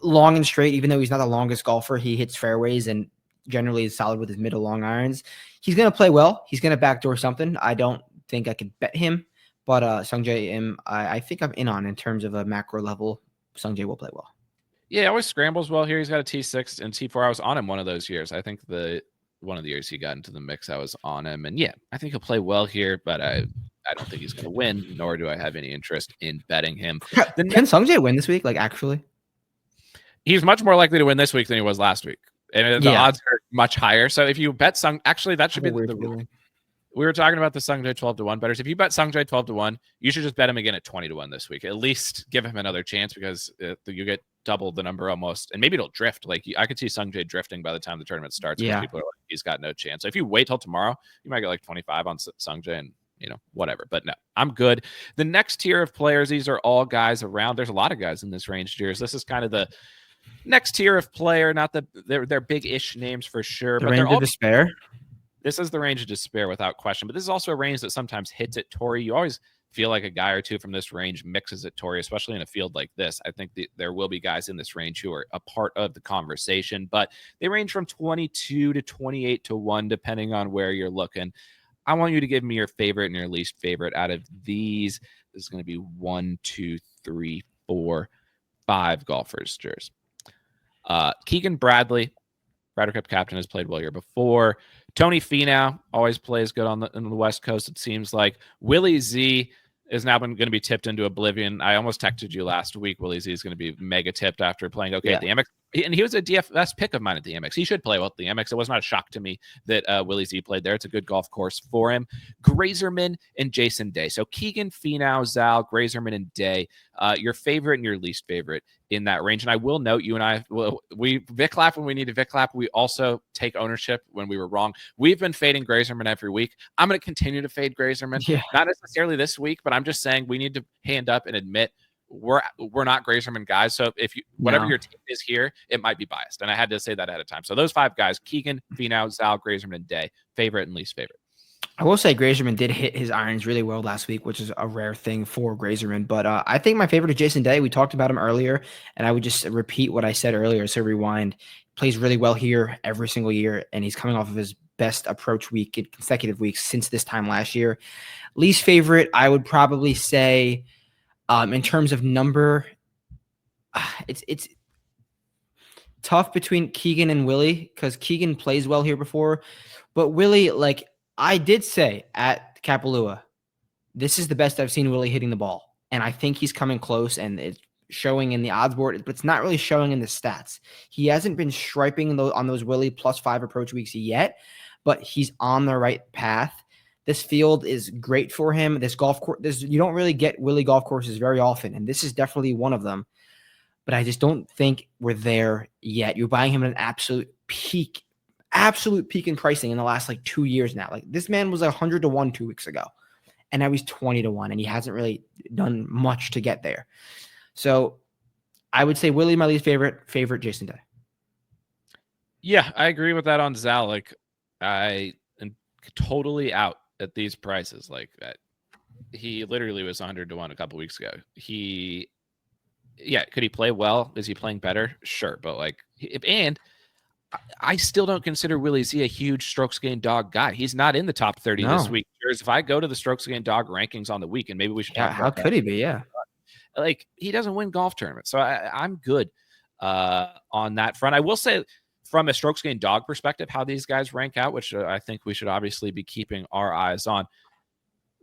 B: long and straight. Even though he's not the longest golfer, he hits fairways and generally is solid with his middle long irons. He's going to play well. He's going to backdoor something. I don't think I could bet him. But Sungjae, I think I'm in on in terms of a macro level. Sungjae will play well.
A: Yeah, he always scrambles well here. He's got a T6 and T4. I was on him one of those years. I think one of the years he got into the mix, I was on him. And yeah, I think he'll play well here, but I don't think he's going to win, nor do I have any interest in betting him.
B: Can Sungjae win this week? Like, actually?
A: He's much more likely to win this week than he was last week. And the odds are much higher. So if you bet actually, that should be the rule. We were talking about the Sungjae 12 to 1 bettors. If you bet Sungjae 12 to 1, you should just bet him again at 20 to 1 this week. At least give him another chance because you get double the number almost. And maybe it'll drift. Like I could see Sungjae drifting by the time the tournament starts.
B: Yeah.
A: People are like, he's got no chance. So if you wait till tomorrow, you might get like 25 on Sungjae and whatever. But no, I'm good. The next tier of players, these are all guys around. There's a lot of guys in this range, Cheers. This is kind of the next tier of player, not they're big-ish names for sure.
B: The
A: but
B: range
A: they're all
B: of despair.
A: This is the range of despair without question. But this is also a range that sometimes hits at Torrey. You always feel like a guy or two from this range mixes at Torrey, especially in a field like this. I think there will be guys in this range who are a part of the conversation, but they range from 22 to 28 to 1, depending on where you're looking. I want you to give me your favorite and your least favorite out of these. This is going to be 1, 2, 3, 4, 5 golfers. Cheers. Keegan Bradley, Ryder Cup captain, has played well here before. Tony Finau always plays good on the West Coast, it seems like. Willie Z is now going to be tipped into oblivion. I almost texted you last week. Willie Z is going to be mega tipped after playing okay at the AmEx. And he was a DFS pick of mine at the AmEx. He should play well at the AmEx. It was not a shock to me that Willie Z played there. It's a good golf course for him. Grazerman and Jason Day. So Keegan, Finau, Zal, Grazerman, and Day. Your favorite and your least favorite in that range. And I will note, you and I, we Vic Lap when we need a Vic Lap. We also take ownership when we were wrong. We've been fading Grazerman every week. I'm going to continue to fade Grazerman. Yeah. Not necessarily this week, but I'm just saying we need to hand up and admit we're not Grazerman guys. So if you whatever your team is here, it might be biased. And I had to say that ahead of time. So those 5 guys: Keegan, Finau, Zal, Grazerman, and Day. Favorite and least favorite.
B: I will say Grazerman did hit his irons really well last week, which is a rare thing for Grazerman. But I think my favorite is Jason Day. We talked about him earlier, and I would just repeat what I said earlier. So rewind. Plays really well here every single year, and he's coming off of his best approach week in consecutive weeks since this time last year. Least favorite, I would probably say, in terms of number, it's tough between Keegan and Willie because Keegan plays well here before, but Willie, like I did say at Kapalua, this is the best I've seen Willie hitting the ball, and I think he's coming close, and it's showing in the odds board, but it's not really showing in the stats. He hasn't been striping on those Willie +5 approach weeks yet, but he's on the right path. This field is great for him. This golf course, you don't really get Willie golf courses very often, and this is definitely one of them. But I just don't think we're there yet. You're buying him at an absolute peak in pricing in the last 2 years now. Like this man was 100 to 1 2 weeks ago, and now he's 20 to 1, and he hasn't really done much to get there. So I would say Willie, my least favorite Jason Day.
A: Yeah, I agree with that on Zal. Like I am totally out at these prices. Like that, he literally was 100 to 1 a couple weeks ago. Could he play well? Is he playing better? Sure, but I still don't consider Willie Z a huge strokes gained dog guy. He's not in the top 30 this week. If I go to the strokes gained dog rankings on the week, and maybe we should talk about
B: how could he be? Yeah.
A: He doesn't win golf tournaments. So I'm good on that front. I will say from a strokes gained dog perspective, how these guys rank out, which I think we should obviously be keeping our eyes on.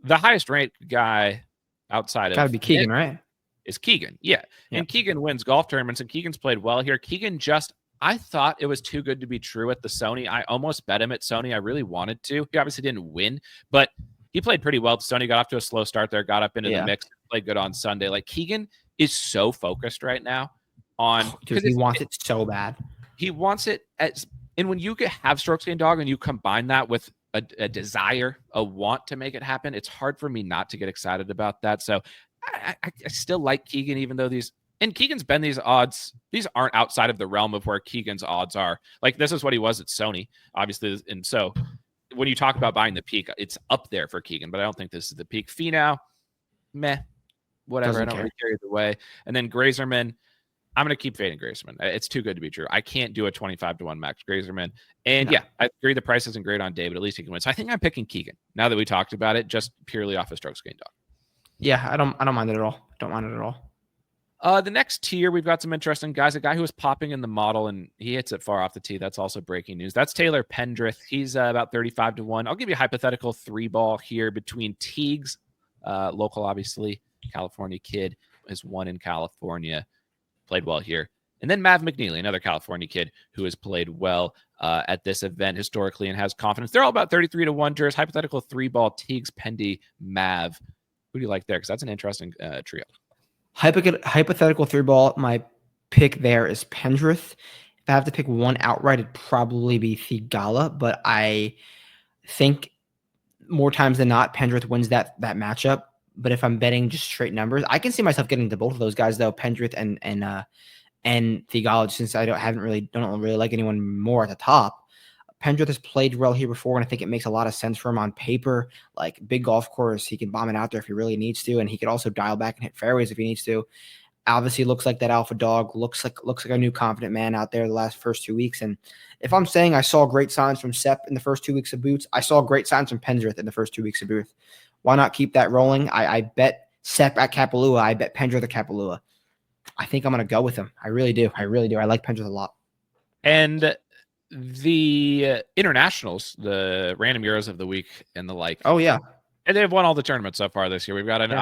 A: The highest ranked guy outside
B: gotta be Keegan, right?
A: Is Keegan. Yeah. And Keegan wins golf tournaments, and Keegan's played well here. Keegan I thought it was too good to be true at the Sony. I almost bet him at Sony. I really wanted to. He obviously didn't win, but he played pretty well. Sony got off to a slow start there, got up into the mix, played good on Sunday. Like Keegan is so focused right now on
B: because he wants it so bad.
A: He wants it and when you have strokes gained dog and you combine that with a desire, a want to make it happen, it's hard for me not to get excited about that. So I still like Keegan, even though Keegan's been these odds. These aren't outside of the realm of where Keegan's odds are. Like this is what he was at Sony, obviously. And so when you talk about buying the peak, it's up there for Keegan, but I don't think this is the peak. Finau, meh, whatever. I don't really care either way. And then Grazerman, I'm going to keep fading Grazerman. It's too good to be true. I can't do a 25 to 1 max Grazerman. And I agree the price isn't great on Day, but at least he can win. So I think I'm picking Keegan now that we talked about it, just purely off of strokes gained dog.
B: Yeah, I don't mind it at all. Don't mind it at all.
A: The next tier, we've got some interesting guys. A guy who was popping in the model, and he hits it far off the tee. That's also breaking news. That's Taylor Pendrith. He's about 35 to 1. I'll give you a hypothetical 3-ball here between Theegs, local, obviously, California kid, has won in California, played well here. And then Mav McNeely, another California kid who has played well at this event historically and has confidence. They're all about 33 to 1. Jers, hypothetical 3-ball, Theegs, Pendy, Mav. Who do you like there? Because that's an interesting trio.
B: Hypothetical 3-ball, my pick there is Pendrith. If I have to pick one outright, it'd probably be Theegala, but I think more times than not, Pendrith wins that matchup. But if I'm betting just straight numbers, I can see myself getting to both of those guys though, Pendrith and Theegs, since I don't really like anyone more at the top. Pendrith has played well here before, and I think it makes a lot of sense for him on paper. Like big golf course, he can bomb it out there if he really needs to, and he could also dial back and hit fairways if he needs to. Obviously, looks like that alpha dog. Looks like a new confident man out there the first 2 weeks. And if I'm saying I saw great signs from Sepp in the first 2 weeks of Boots, I saw great signs from Pendrith in the first 2 weeks of Boots. Why not keep that rolling? I bet Sepp at Kapalua. I bet Pendrith at Kapalua. I think I'm going to go with him. I really do. I like Pendrith a lot.
A: And the internationals, the random Euros of the week and the like.
B: Oh, yeah.
A: And they've won all the tournaments so far this year. We've got an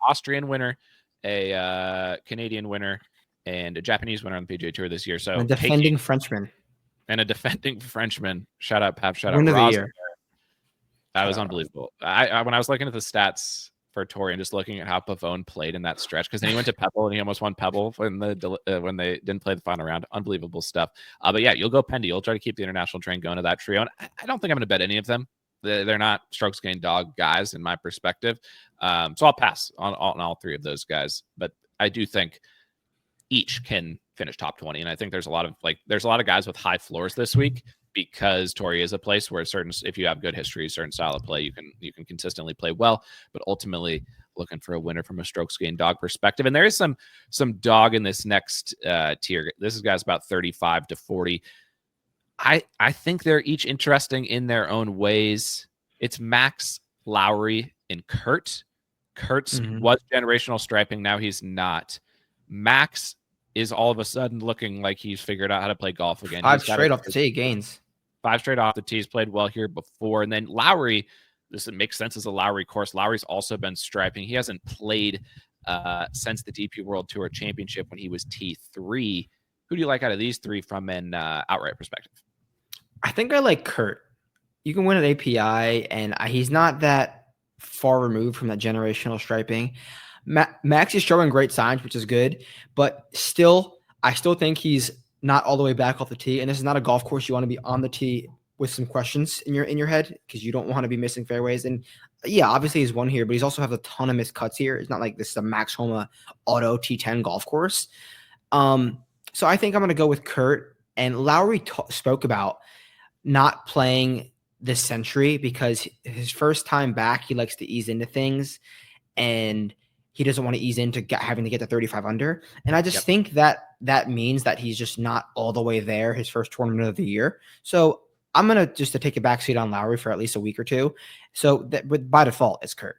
A: Austrian winner, a Canadian winner, and a Japanese winner on the PGA Tour this year. So
B: a defending Frenchman.
A: And a defending Frenchman. Shout out, Pap. Shout out,
B: Win of the year.
A: That was unbelievable. I when I was looking at the stats for Torrey and just looking at how Pavone played in that stretch, because then he went to Pebble and he almost won Pebble when they didn't play the final round. Unbelievable stuff. But yeah, you'll go Pendy. You'll try to keep the international train going to that trio. And I don't think I'm going to bet any of them. They're not strokes gained dog guys in my perspective. So I'll pass on all three of those guys. But I do think each can finish top 20. And I think there's a lot of guys with high floors this week, because Torrey is a place where if you have good history, certain style of play, you can consistently play well, but ultimately looking for a winner from a strokes gained dog perspective. And there is some dog in this next tier. This is guys about 35 to 40. I think they're each interesting in their own ways. It's Max, Lowry, and Kurt. Kurt's was generational striping. Now he's not. Max is all of a sudden looking like he's figured out how to play golf again.
B: 5 straight off the tee gains.
A: 5 straight off the tee. He's played well here before. And then Lowry, this makes sense as a Lowry course. Lowry's also been striping. He hasn't played since the DP World Tour Championship when he was T3. Who do you like out of these three from an outright perspective?
B: I think I like Kurt. You can win at API, and he's not that far removed from that generational striping. Max is showing great signs, which is good, but I still think he's not all the way back off the tee. And this is not a golf course you want to be on the tee with some questions in your head, because you don't want to be missing fairways. And yeah, obviously he's won here, but he's also have a ton of missed cuts here. It's not like this is a Max Homa auto T10 golf course. So I think I'm going to go with Kurt. And Lowry spoke about not playing this century because his first time back, he likes to ease into things, and he doesn't want to ease into having to get to 35 under. And I just think that means that he's just not all the way there his first tournament of the year. So I'm going to just take a backseat on Lowry for at least a week or two. So by default, it's Kurt.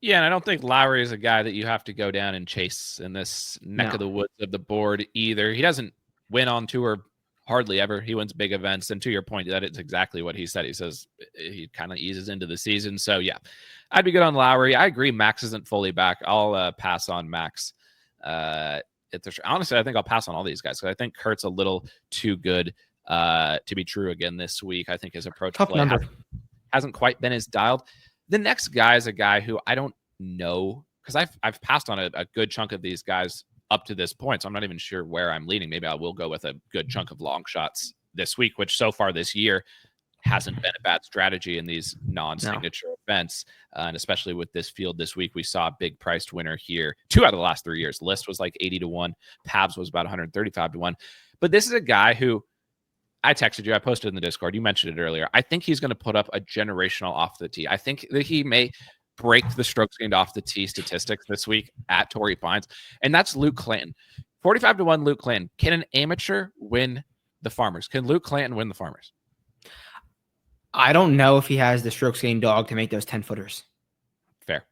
A: Yeah, and I don't think Lowry is a guy that you have to go down and chase in this neck of the woods of the board either. He doesn't win on tour hardly ever. He wins big events. And to your point, that is exactly what he said. He says he kind of eases into the season. So yeah, I'd be good on Lowry. I agree. Max isn't fully back. I'll pass on Max. Honestly, I think I'll pass on all these guys because I think Kurt's a little too good to be true again this week. I think his approach play hasn't quite been as dialed. The next guy is a guy who I don't know, because I've passed on a good chunk of these guys up to this point, so I'm not even sure where I'm leaning. Maybe I will go with a good chunk of long shots this week, which so far this year hasn't been a bad strategy in these non-signature events. And especially with this field this week, we saw a big priced winner here. 2 out of the last 3 years. List was like 80 to 1. Pabs was about 135 to 1. But this is a guy who I texted you. I posted in the Discord. You mentioned it earlier. I think he's going to put up a generational off the tee. I think that he may break the strokes gained off the tee statistics this week at Torrey Pines, and that's Luke Clanton. 45 to 1 Luke Clanton. Can an amateur win the Farmers? Can Luke Clanton win the Farmers?
B: I don't know if he has the strokes gained dog to make those 10-footers.
A: Fair.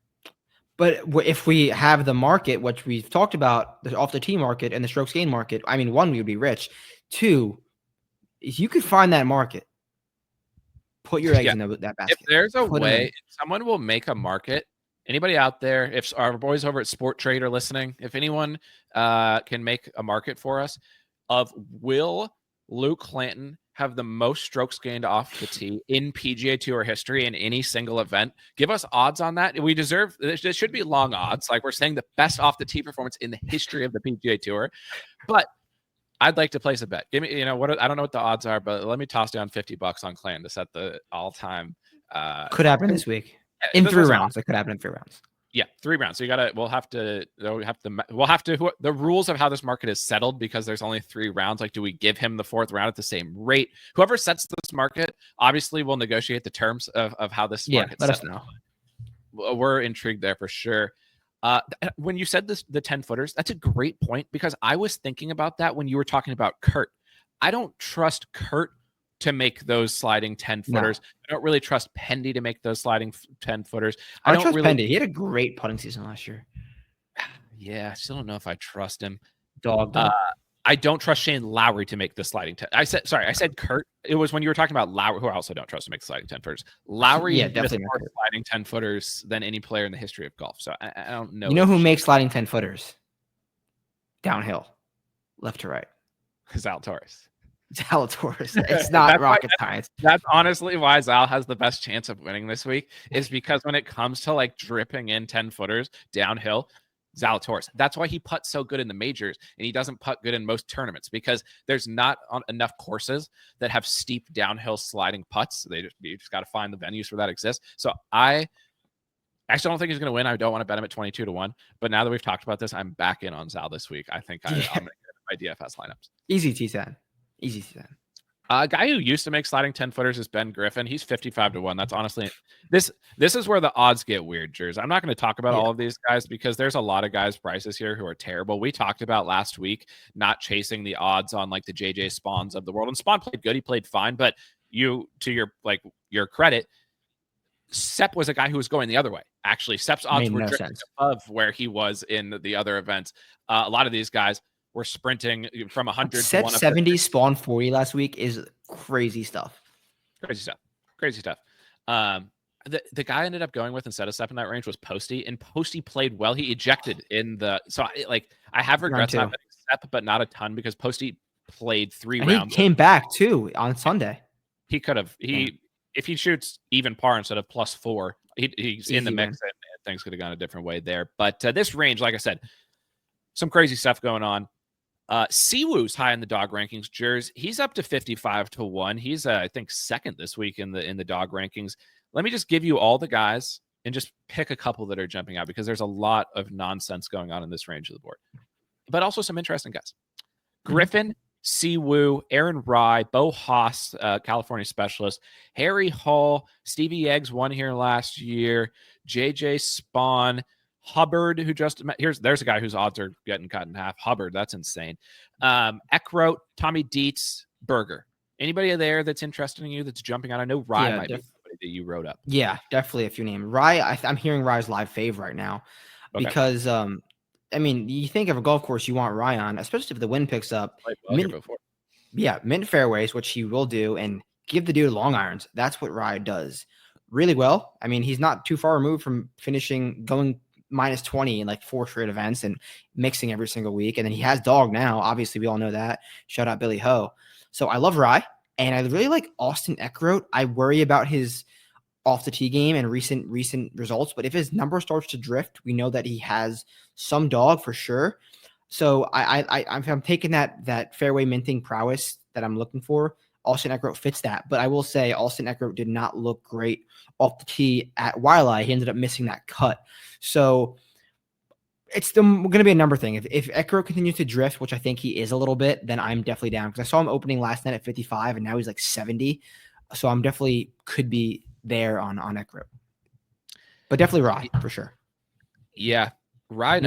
B: But if we have the market, which we've talked about, the off the tee market and the strokes gained market, I mean, 1, we would be rich. 2, if you could find that market, put your eggs in that basket.
A: If there's a way, someone will make a market. Anybody out there, if our boys over at Sport Trade are listening, if anyone can make a market for us of will Luke Clanton have the most strokes gained off the tee in PGA Tour history in any single event, give us odds on that. We deserve, there should be long odds. Like we're saying the best off the tee performance in the history of the PGA Tour. But I'd like to place a bet. Give me, what I don't know what the odds are, but let me toss down $50 on Clanton to set the all-time
B: Could happen this week in 3 rounds. It could happen in 3 rounds.
A: Yeah, 3 rounds. So we'll have to the rules of how this market is settled, because there's only 3 rounds. Like, do we give him the 4th round at the same rate? Whoever sets this market obviously will negotiate the terms of how this market.
B: Let us know.
A: We're intrigued there for sure. When you said this, the 10-footers, that's a great point, because I was thinking about that when you were talking about Kurt. I don't trust Kurt to make those sliding 10-footers. No. I don't really trust Pendy to make those sliding 10-footers.
B: I don't trust Pendy. He had a great putting season last year.
A: Yeah, I still don't know if I trust him.
B: Dog.
A: I don't trust Shane Lowry to make the sliding 10. I said Kurt. It was when you were talking about Lowry, who I also don't trust to make the sliding 10-footers. Lowry definitely more sliding 10-footers than any player in the history of golf. So I don't know.
B: You know who makes sliding 10-footers? Downhill, left to right.
A: Zalatoris.
B: It's not rocket science.
A: That's honestly why Zal has the best chance of winning this week, is because when it comes to like dripping in 10-footers downhill, Zalatoris. That's why he putts so good in the majors, and he doesn't putt good in most tournaments, because there's not enough courses that have steep downhill sliding putts. You just got to find the venues where that exists. So I actually don't think he's going to win. I don't want to bet him at 22-1. But now that we've talked about this, I'm back in on Zal this week. I think I'm going to get my DFS lineups.
B: Easy T10.
A: A guy who used to make sliding 10-footers is Ben Griffin. He's 55-1. That's honestly this is where the odds get weird, Jers. I'm not going to talk about all of these guys, because there's a lot of guys' prices here who are terrible. We talked about last week not chasing the odds on like the JJ Spawns of the world. And Spawn played good. He played fine. But to your credit, Sepp was a guy who was going the other way. Actually, Sepp's odds were above where he was in the other events. A lot of these guys were sprinting from 100
B: to 70, Spawn 40 last week is crazy stuff.
A: Crazy stuff. The guy I ended up going with instead of Sepp in that range was Posty, and Posty played well. He ejected in the I have regrets not betting Sepp, but not a ton, because Posty played 3 rounds.
B: He came back too on Sunday.
A: He could have. If he shoots even par instead of +4, he's in the mix, and things could have gone a different way there. But this range, like I said, some crazy stuff going on. Siwoo's high in the dog rankings. Jers, he's up to 55-1. He's I think 2nd this week in the dog rankings. Let me just give you all the guys and just pick a couple that are jumping out, because there's a lot of nonsense going on in this range of the board, but also some interesting guys. Griffin, Siwoo, Aaron Rye, Bo Haas, California specialist, Harry Hall, Stevie Eggs won here last year, JJ Spawn, Hubbard, who just there's a guy whose odds are getting cut in half. Hubbard, that's insane. Eckroat, Tommy Dietz, Berger. Anybody there that's interested in you that's jumping out? I know Rye might be somebody that you wrote up.
B: Yeah, definitely a few names. Rye, I'm hearing Rye's live fave right now, because you think of a golf course you want Rye on, especially if the wind picks up. Mint fairways, which he will do, and give the dude long irons. That's what Rye does really well. I mean, he's not too far removed from going -20 in like 4 straight events and mixing every single week. And then he has dog now. Obviously, we all know that. Shout out Billy Ho. So I love Rye, and I really like Austin Eckroat. I worry about his off the tee game and recent results, but if his number starts to drift, we know that he has some dog for sure. So I'm taking that fairway minting prowess that I'm looking for. Austin Eckroat fits that, but I will say Austin Eckroat did not look great off the tee at Waialae. He ended up missing that cut. So it's going to be a number thing. If Eckroat continues to drift, which I think he is a little bit, then I'm definitely down, because I saw him opening last night at 55 and now he's like 70. So I'm definitely could be there on Eckroat, but definitely Rye for sure.
A: Yeah. Rye.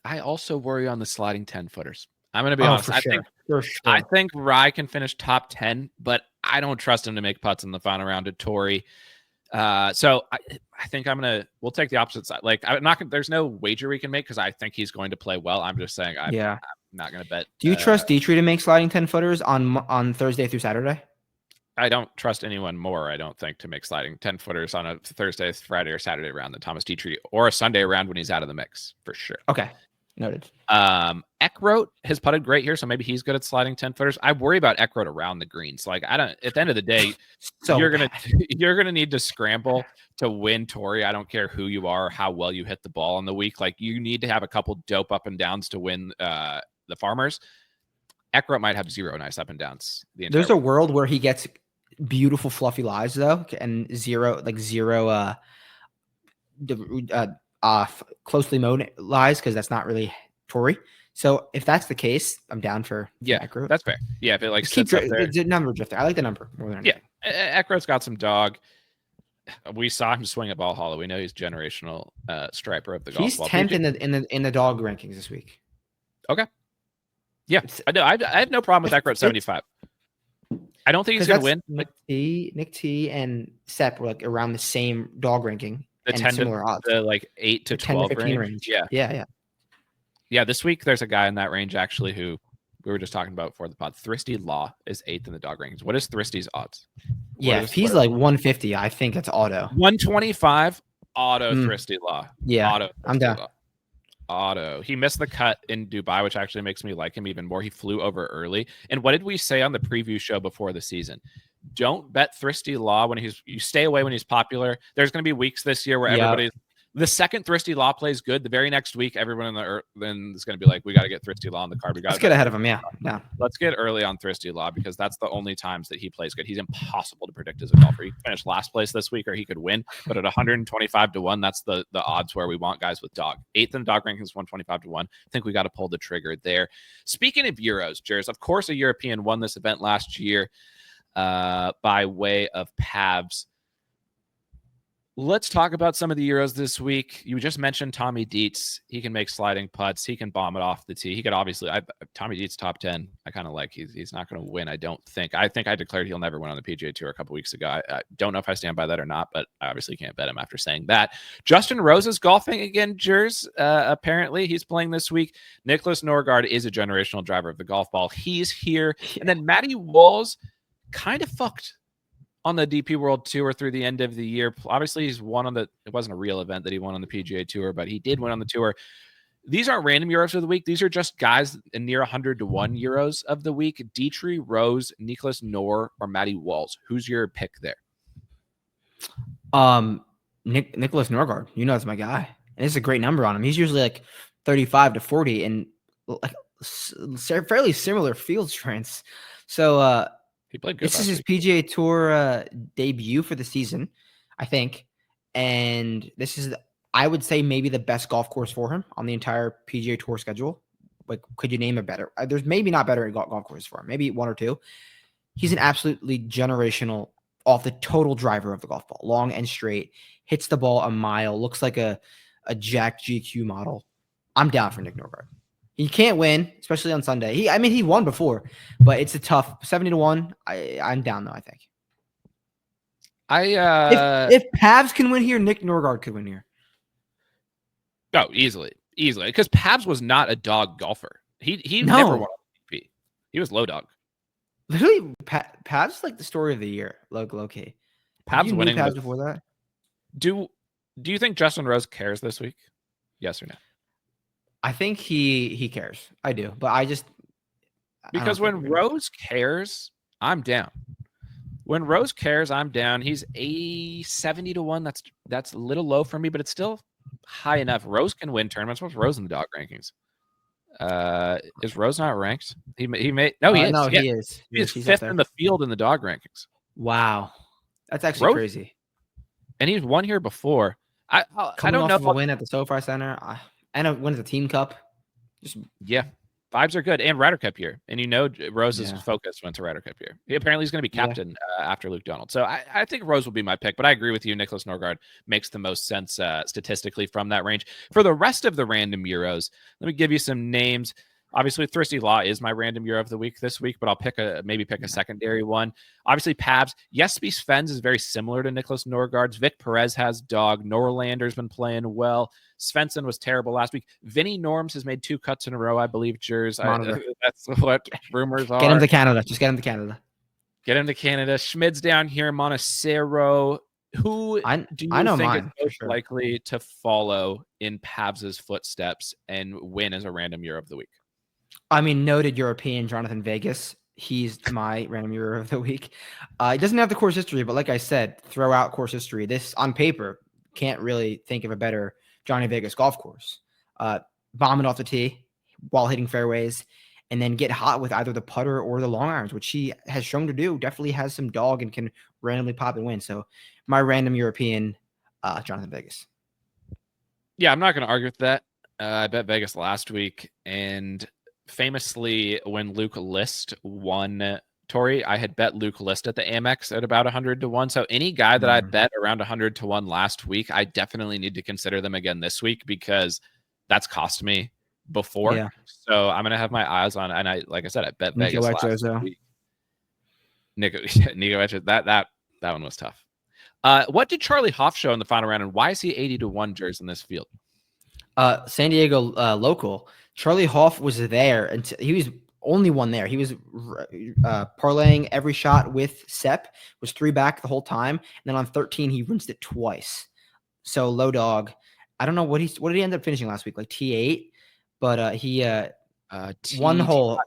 A: I also worry on the sliding 10-footers. I'm going to be honest. I think Rye can finish top 10, but I don't trust him to make putts in the final round at Torrey. So I think we'll take the opposite side. Like, there's no wager we can make, because I think he's going to play well. I'm just saying I'm not going to bet.
B: Do you trust Dietrich to make sliding 10-footers on Thursday through Saturday?
A: I don't trust anyone more, I don't think, to make sliding 10-footers on a Thursday, Friday, or Saturday round than Thomas Dietrich, or a Sunday round when he's out of the mix, for sure.
B: Okay. Noted.
A: Eckroat has putted great here, so maybe he's good at sliding 10-footers. I worry about Eckroat around the greens. Like, at the end of the day, you're gonna need to scramble to win Torrey. I don't care who you are or how well you hit the ball in the week. Like, you need to have a couple dope up and downs to win the Farmers. Eckroat might have 0 nice up and downs.
B: There's a world where he gets beautiful fluffy lies though, and zero closely mowed lies, because that's not really Torrey. So if that's the case, I'm down for Eckroat.
A: That's fair. Yeah, if it like sits up there.
B: The number drifter. I like the number more than anything.
A: Yeah, Eckroat's got some dog. We saw him swing at Ball Hollow. We know he's generational striper of the golf ball.
B: He's 10th in the dog rankings this week.
A: Okay. Yeah, I have no problem with Eckroat 75. I don't think he's going to win.
B: Nick T and Sepp were like around the same dog ranking.
A: The 10 similar odds. The like 8 to 12 range. Yeah. This week there's a guy in that range actually who we were just talking about before the pod. Thristy Law is 8th in the dog rankings. What is Thristy's odds?
B: If he's like 150, I think it's auto.
A: 125 auto Thristy Law.
B: Yeah,
A: auto.
B: I'm down.
A: Auto. He missed the cut in Dubai, which actually makes me like him even more. He flew over early. And what did we say on the preview show before the season? Don't bet Thristy Law when you stay away when he's popular. There's going to be weeks this year where everybody's the second Thristy Law plays good, the very next week, everyone in the earth then is going to be like, we got to get Thristy Law on the card. Let's
B: get ahead of him. Yeah.
A: Let's get early on Thristy Law because that's the only times that he plays good. He's impossible to predict as a golfer. He finished last place this week or he could win, but at 125 to 1, that's the odds where we want guys with dog. 8th in dog rankings, 125 to 1. I think we got to pull the trigger there. Speaking of Euros, Jers, of course, a European won this event last year by way of Pavs. Let's talk about some of the Euros this week. You just mentioned Tommy Dietz. He can make sliding putts. He can bomb it off the tee. He could obviously, Tommy Dietz top 10. I kind of like, he's not going to win. I think I declared he'll never win on the PGA Tour a couple weeks ago. I don't know if I stand by that or not, but I obviously can't bet him after saying that. Justin Rose is golfing again, Jers. Apparently he's playing this week. Nicholas Norgard is a generational driver of the golf ball. He's here. And then Matty Walls kind of fucked on the DP World Tour through the end of the year. Obviously, he's won on it wasn't a real event that he won on the PGA Tour, but he did win on the tour. These aren't random Euros of the week. These are just guys in near 100 to 1 Euros of the week. Dietrich, Rose, Nicholas Nor, or Matty Walls. Who's your pick there?
B: Nicholas Norgard. You know, that's my guy. And it's a great number on him. He's usually like 35 to 40 and like fairly similar field strengths. So,
A: he played good.
B: This is his PGA Tour debut for the season, I think. And this is, I would say, maybe the best golf course for him on the entire PGA Tour schedule. Like, could you name a better? There's maybe not better golf courses for him. Maybe one or two. He's an absolutely generational off the total driver of the golf ball. Long and straight. Hits the ball a mile. Looks like a Jack GQ model. I'm down for Nick Norgard. He can't win, especially on Sunday. He won before, but it's a tough 70 to 1. I'm down though, I think. If Pavs can win here, Nick Norgard could win here.
A: No, easily. Because Pavs was not a dog golfer. He never won a DP. He was low dog.
B: Literally, Pavs is like the story of the year. Low key.
A: Pavs winning
B: Pavs before that.
A: Do you think Justin Rose cares this week? Yes or no?
B: I think he cares. I do, but
A: because when Rose cares, I'm down. When Rose cares, I'm down. He's a 70 to 1. That's a little low for me, but it's still high enough. Rose can win tournaments. What's Rose in the dog rankings? Is Rose not ranked? He may. No, he is.
B: No,
A: yeah.
B: he is.
A: He's 5th in the field in the dog rankings.
B: Wow, that's actually crazy.
A: And he's won here before. I don't know if
B: a win at the SoFi Center. And a win at the Team Cup.
A: Vibes are good. And Ryder Cup year. And Rose's focus went to Ryder Cup year. Apparently he's going to be captain after Luke Donald. So I think Rose will be my pick, but I agree with you. Nicholas Norgard makes the most sense statistically from that range. For the rest of the random Euros, let me give you some names. Obviously, Thristy Law is my random Euro of the week this week, but I'll pick a secondary one. Obviously, Pavs. Jesper Svens is very similar to Nicholas Norgard's. Vic Perez has dog. Norlander's been playing well. Svensson was terrible last week. Vinny Norms has made 2 cuts in a row, I believe, Jers. That's what rumors are.
B: Get him to Canada. Just get him to Canada.
A: Get him to Canada. Schmid's down here. Montecero. Who do you think is most likely to follow in Pavs' footsteps and win as a random Euro of the week?
B: Noted European Jonathan Vegas. He's my random Euro of the week. He doesn't have the course history, but like I said, throw out course history. This, on paper, can't really think of a better Johnny Vegas golf course. Bombing off the tee while hitting fairways and then get hot with either the putter or the long irons, which he has shown to do. Definitely has some dog and can randomly pop and win. So my random European, Jonathan Vegas.
A: Yeah, I'm not going to argue with that. I bet Vegas last week, and famously, when Luke List won Torrey, I had bet Luke List at the Amex at about 100 to 1. So any guy that I bet around 100 to 1 last week, I definitely need to consider them again this week because that's cost me before.
B: Yeah.
A: So I'm going to have my eyes on, and like I said, I bet Vegas
B: Nico
A: last week. Nico Eckroat, that one was tough. What did Charlie Hoff show in the final round, and why is he 80 to 1 Jers in this field?
B: San Diego local. Charlie Hoff was there, and he was only one there. He was parlaying every shot with Sepp, was 3 back the whole time, and then on 13 he rinsed it twice. So low dog. I don't know what did he end up finishing last week, like T8, but he one hole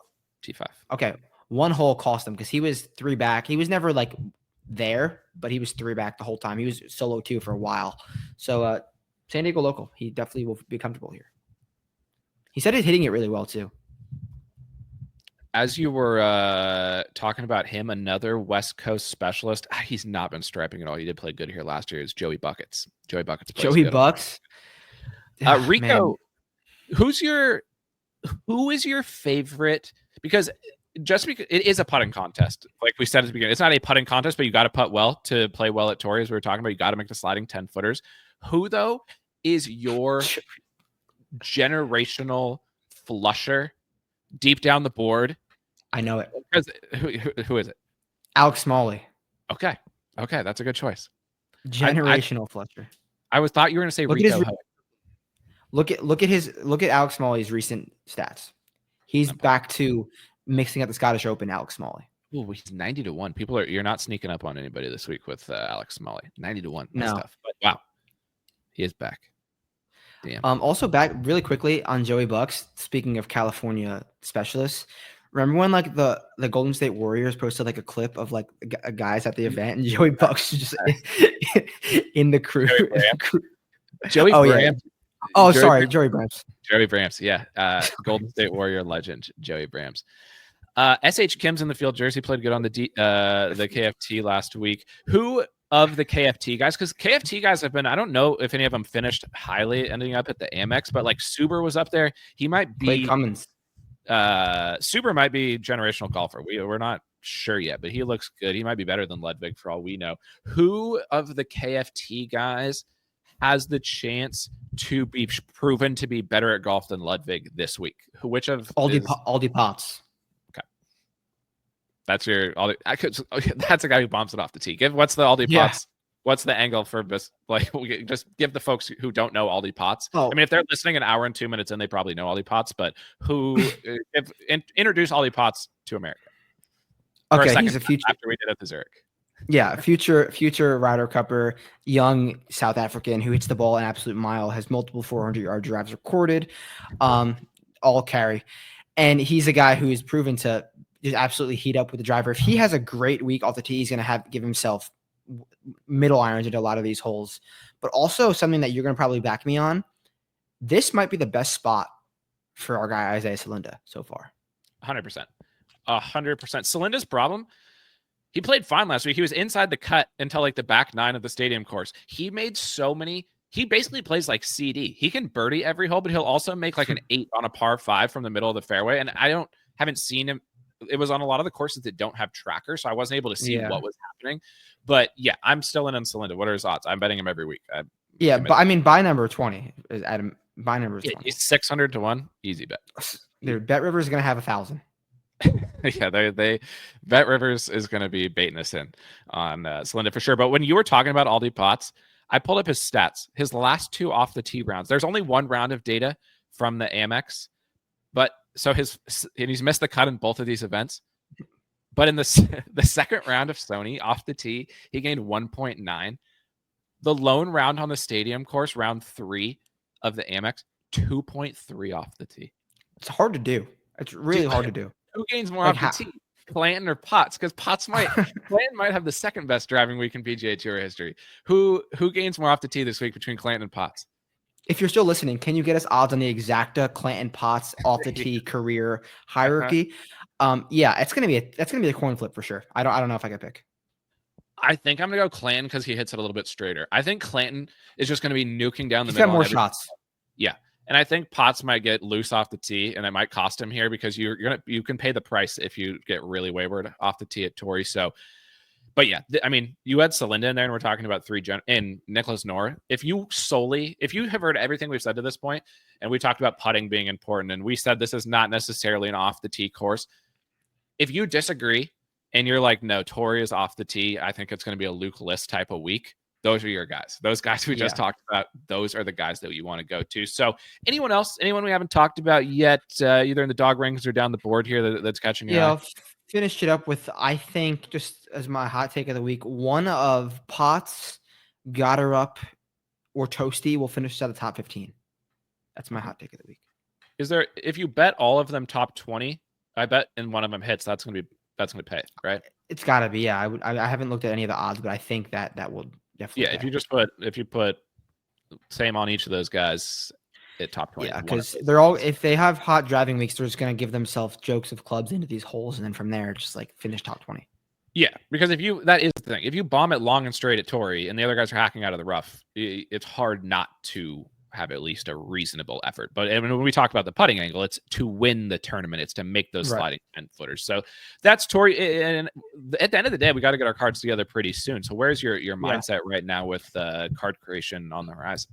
A: T5.
B: Okay, one hole cost him because he was 3 back. He was never like there, but he was 3 back the whole time. He was solo 2 for a while. So San Diego local, he definitely will be comfortable here. He said he's hitting it really well too.
A: As you were talking about him, another West Coast specialist, he's not been striping at all. He did play good here last year. Is Joey Buckets. Joey Buckets.
B: Joey Bucks.
A: Rico, who is your favorite? Because just because it is a putting contest, like we said at the beginning, it's not a putting contest, but you got to putt well to play well at Torrey, as we were talking about. You got to make the sliding 10 footers. Who though is your generational flusher deep down the board?
B: I know it.
A: Who is it?
B: Alex Smalley.
A: Okay, that's a good choice.
B: Generational flusher.
A: I thought you were going to say Rico.
B: Look at Alex Smalley's recent stats. He's back to mixing up the Scottish Open. Alex Smalley.
A: Oh, he's 90 to 1. You're not sneaking up on anybody this week with Alex Smalley. 90 to 1. That's tough. But wow, he is back. Damn.
B: Also back really quickly on Joey Bucks. Speaking of California specialists, remember when like the Golden State Warriors posted like a clip of like guys at the event and Joey Bucks just in the crew?
A: Joey Brams.
B: Oh, sorry, Joey Brams.
A: Joey Brams, yeah. Golden State Warrior legend, Joey Brams. SH Kim's in the field. Jersey played good on the KFT last week. Who of the KFT guys, because KFT guys have been, I don't know if any of them finished highly ending up at the Amex, but like Suber was up there. He might be
B: Cummins.
A: Suber might be generational golfer. We're not sure yet, but he looks good. He might be better than Ludwig for all we know. Who of the KFT guys has the chance to be proven to be better at golf than Ludwig this week? Which of
B: Aldi Potts?
A: Okay, that's your Aldi. That's a guy who bombs it off the tee. What's the Aldi Potts? What's the angle for this? Like, just give the folks who don't know Aldi Potts. I mean, if they're listening an hour and 2 minutes in, they probably know Aldi Potts. But who introduce Aldi Potts to America?
B: Okay, he's a future
A: after we did at the Zurich.
B: Yeah, future Ryder Cupper, young South African who hits the ball an absolute mile, has multiple 400-yard drives recorded, all carry. And he's a guy who is proven to just absolutely heat up with the driver. If he has a great week off the tee, he's going to give himself middle irons into a lot of these holes. But also something that you're going to probably back me on, this might be the best spot for our guy Isaiah Salinda so far.
A: 100%. 100%. Salinda's problem, he played fine last week. He was inside the cut until like the back 9 of the stadium course. He made so many. He basically plays like CD. He can birdie every hole, but he'll also make like an 8 on a par 5 from the middle of the fairway. And I haven't seen him. It was on a lot of the courses that don't have trackers, so I wasn't able to see what was happening. But yeah, I'm still in on Salinda. What are his odds? I'm betting him every week.
B: But I mean, buy number 20 is Adam. Buy number 20.
A: He's 600 to 1. Easy bet.
B: Dude, Bet Rivers is gonna have 1,000.
A: Yeah, they Bet Rivers is going to be baiting us in on Salinda for sure. But when you were talking about Aldi Potts, I pulled up his stats. His last 2 off the tee rounds. There's only 1 round of data from the Amex, but so he's missed the cut in both of these events. But in the second round of Sony off the tee, he gained 1.9. The lone round on the stadium course, round 3 of the Amex, 2.3 off the tee.
B: It's hard to do. It's really hard to do.
A: Who gains more off the tee, Clanton or Potts? Because Clanton might have the second best driving week in PGA Tour history. Who gains more off the tee this week between Clanton and Potts?
B: If you're still listening, can you get us odds on the exacta Clanton Potts off the tee career hierarchy? Yeah, that's gonna be a coin flip for sure. I don't know if I can pick.
A: I think I'm gonna go Clanton because he hits it a little bit straighter. I think Clanton is just gonna be nuking down the
B: He's
A: middle.
B: got more shots.
A: Yeah. And I think Potts might get loose off the tee, and it might cost him here because you can pay the price if you get really wayward off the tee at Torrey. So, but yeah, I mean, you had Celinda in there, and we're talking about and Nicholas Nora. If you have heard everything we've said to this point, and we talked about putting being important, and we said this is not necessarily an off the tee course. If you disagree and you're like, no, Torrey is off the tee, I think it's going to be a Luke List type of week. Those are your guys. Those guys we just talked about, those are the guys that you want to go to. So anyone else, anyone we haven't talked about yet, either in the dog rankings or down the board here that's catching your eye?
B: I'll finish it up with, I think, just as my hot take of the week, one of Potts, Gotterup, or Toasty will finish at the top 15. That's my hot take of the week.
A: Is there, if you bet all of them top 20, I bet in one of them hits, that's going to pay, right?
B: It's got to be, yeah. I haven't looked at any of the odds, but I think that will definitely.
A: Yeah, if you put same on each of those guys at top 20.
B: Yeah, because they're all, if they have hot driving weeks, they're just going to give themselves jokes of clubs into these holes, and then from there, just like finish top 20.
A: Yeah, because that is the thing. If you bomb it long and straight at Torrey and the other guys are hacking out of the rough, it's hard not to have at least a reasonable effort. But when we talk about the putting angle, it's to win the tournament. It's to make those sliding 10-footers. So that's Torrey. And at the end of the day, we got to get our cards together pretty soon. So where's your mindset right now with card creation on the horizon?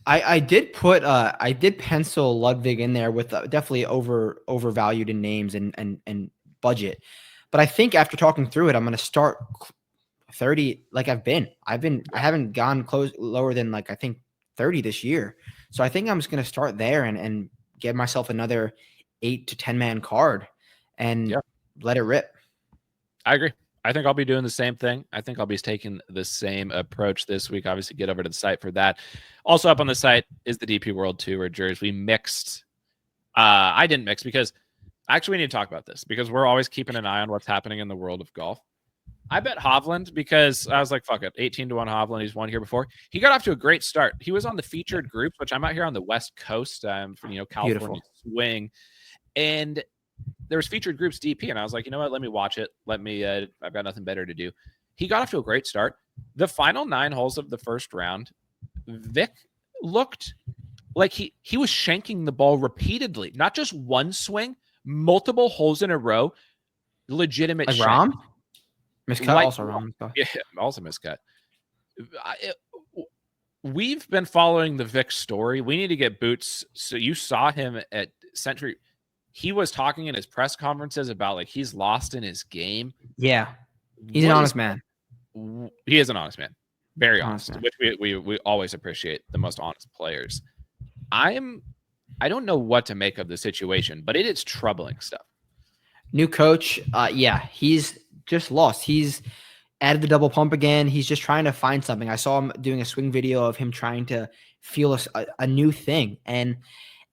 B: I did pencil Ludwig in there with definitely overvalued in names and budget. But I think after talking through it, I'm going to start 30 like I haven't gone lower than like, I think 30 this year. So I think I'm just going to start there and get myself another 8 to 10 man card and let it rip.
A: I agree. I think I'll be doing the same thing. I think I'll be taking the same approach this week. Obviously, get over to the site for that. Also up on the site is the DP World Tour jerseys. We mixed. I didn't mix because actually we need to talk about this because we're always keeping an eye on what's happening in the world of golf. I bet Hovland because I was like, fuck it, 18-1 Hovland. He's won here before. He got off to a great start. He was on the featured groups, which I'm out here on the West Coast, from California
B: Beautiful.
A: Swing, and there was featured groups DP, and I was like, you know what? Let me watch it. I've got nothing better to do. He got off to a great start. The final 9 holes of the first round, Vic looked like he was shanking the ball repeatedly, not just one swing, multiple holes in a row, legitimate.
B: Like Rom? Miscut,
A: like,
B: also wrong.
A: Yeah, also miscut. We've been following the Vic story. We need to get Boots. So you saw him at Century. He was talking in his press conferences about like he's lost in his game.
B: Yeah, he's an honest man.
A: He is an honest man, very honest, which we always appreciate the most honest players. I don't know what to make of the situation, but it is troubling stuff.
B: New coach, he's just lost. He's added the double pump again. He's just trying to find something. I saw him doing a swing video of him trying to feel a new thing. And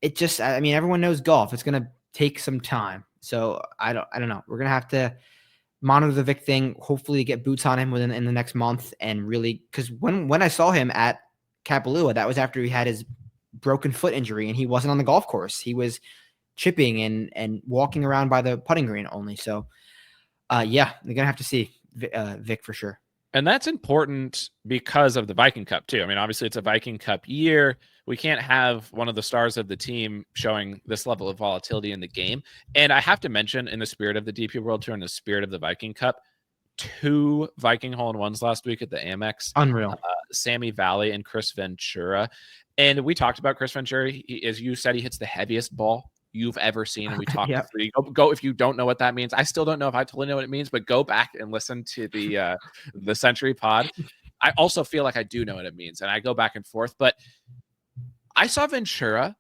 B: it just, I mean, everyone knows golf. It's going to take some time. So I don't know. We're going to have to monitor the Vic thing, hopefully get boots on him in the next month. And really, because when I saw him at Kapalua, that was after he had his broken foot injury and he wasn't on the golf course. He was chipping and walking around by the putting green only. So they're going to have to see Vic for sure.
A: And that's important because of the Viking Cup too. I mean, obviously it's a Viking Cup year. We can't have one of the stars of the team showing this level of volatility in the game. And I have to mention, in the spirit of the DP World Tour and the spirit of the Viking Cup, 2 Viking hole-in-ones last week at the AmEx.
B: Unreal.
A: Sammy Valley and Chris Ventura. And we talked about Chris Ventura. As you said, he hits the heaviest ball you've ever seen, and we talked through. Go if you don't know what that means. I still don't know if I totally know what it means, but go back and listen to the Century pod. I also feel like I do know what it means, and I go back and forth. But I saw Ventura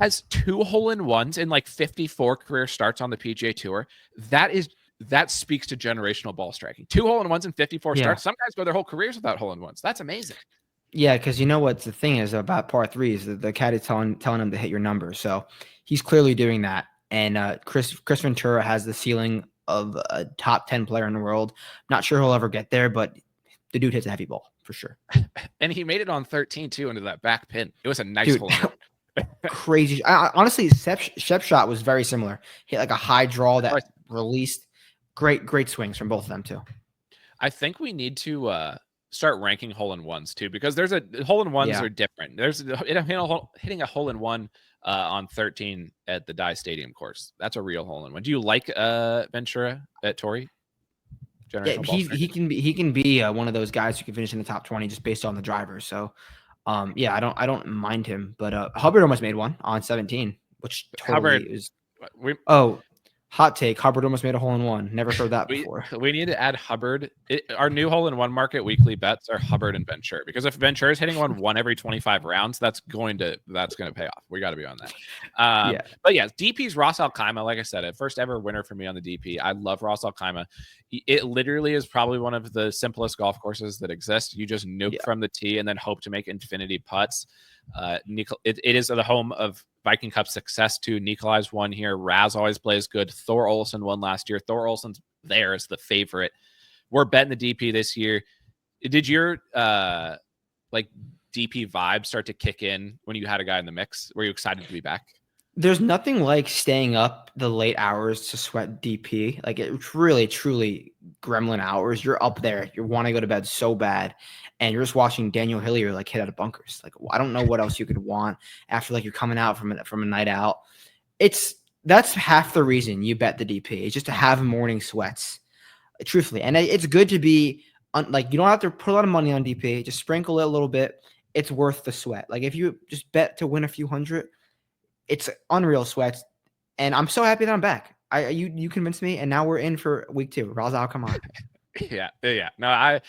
A: has 2 hole-in-ones in like 54 career starts on the PGA Tour. That speaks to generational ball striking. 2 hole-in-ones in 54 starts. Some guys go their whole careers without hole-in-ones. That's amazing.
B: Yeah, because you know what the thing is about par 3s, the cat is telling him to hit your numbers. So he's clearly doing that. And Chris Ventura has the ceiling of a top 10 player in the world. Not sure he'll ever get there, but the dude hits a heavy ball. for sure.
A: And he made it on 13 too into that back pin. It was a nice hole.
B: Crazy. Honestly, Sepp's shot was very similar. Hit like a high draw that released. Great swings from both of them too.
A: I think we need to start ranking hole-in-ones too, because there's hole-in-ones are different. There's hitting a hole-in-one on 13 at the Dye Stadium course. That's a real hole-in-one. Do you like Ventura at Torrey?
B: Yeah, he can be one of those guys who can finish in the top 20 just based on the driver. So, yeah, I don't mind him. But Hubbard almost made one on 17, which totally is. Hot take. Hubbard almost made a hole-in-one. Never heard that before.
A: We need to add Hubbard. Our new hole-in-one market weekly bets are Hubbard and Ventura, because if Ventura is hitting one every 25 rounds, that's going to pay off. We got to be on that. But yeah, DP's Ross Al-Khaimah. Like I said, a first ever winner for me on the DP. I love Ross Al-Khaimah. It literally is probably one of the simplest golf courses that exist. You just nuke from the tee and then hope to make infinity putts. It is the home of Viking Cup success too. Nikolai's won here. Raz always plays good. Thor Olsen won last year. Thor Olsen's there as the favorite. We're betting the DP this year. Did your like DP vibe start to kick in when you had a guy in the mix? Were you excited to be back?
B: There's nothing like staying up the late hours to sweat DP. Like, it's really, truly gremlin hours. You're up there. You want to go to bed so bad. And you're just watching Daniel Hillier like hit out of bunkers. Like, I don't know what else you could want after like you're coming out from a night out. That's half the reason you bet the DP. It's just to have morning sweats, truthfully. And it's good to be like, you don't have to put a lot of money on DP. Just sprinkle it a little bit. It's worth the sweat. Like, if you just bet to win a few hundred, it's unreal sweats. And I'm so happy that I'm back. You convinced me, and now we're in for week 2. Raza, come on.
A: Yeah. No,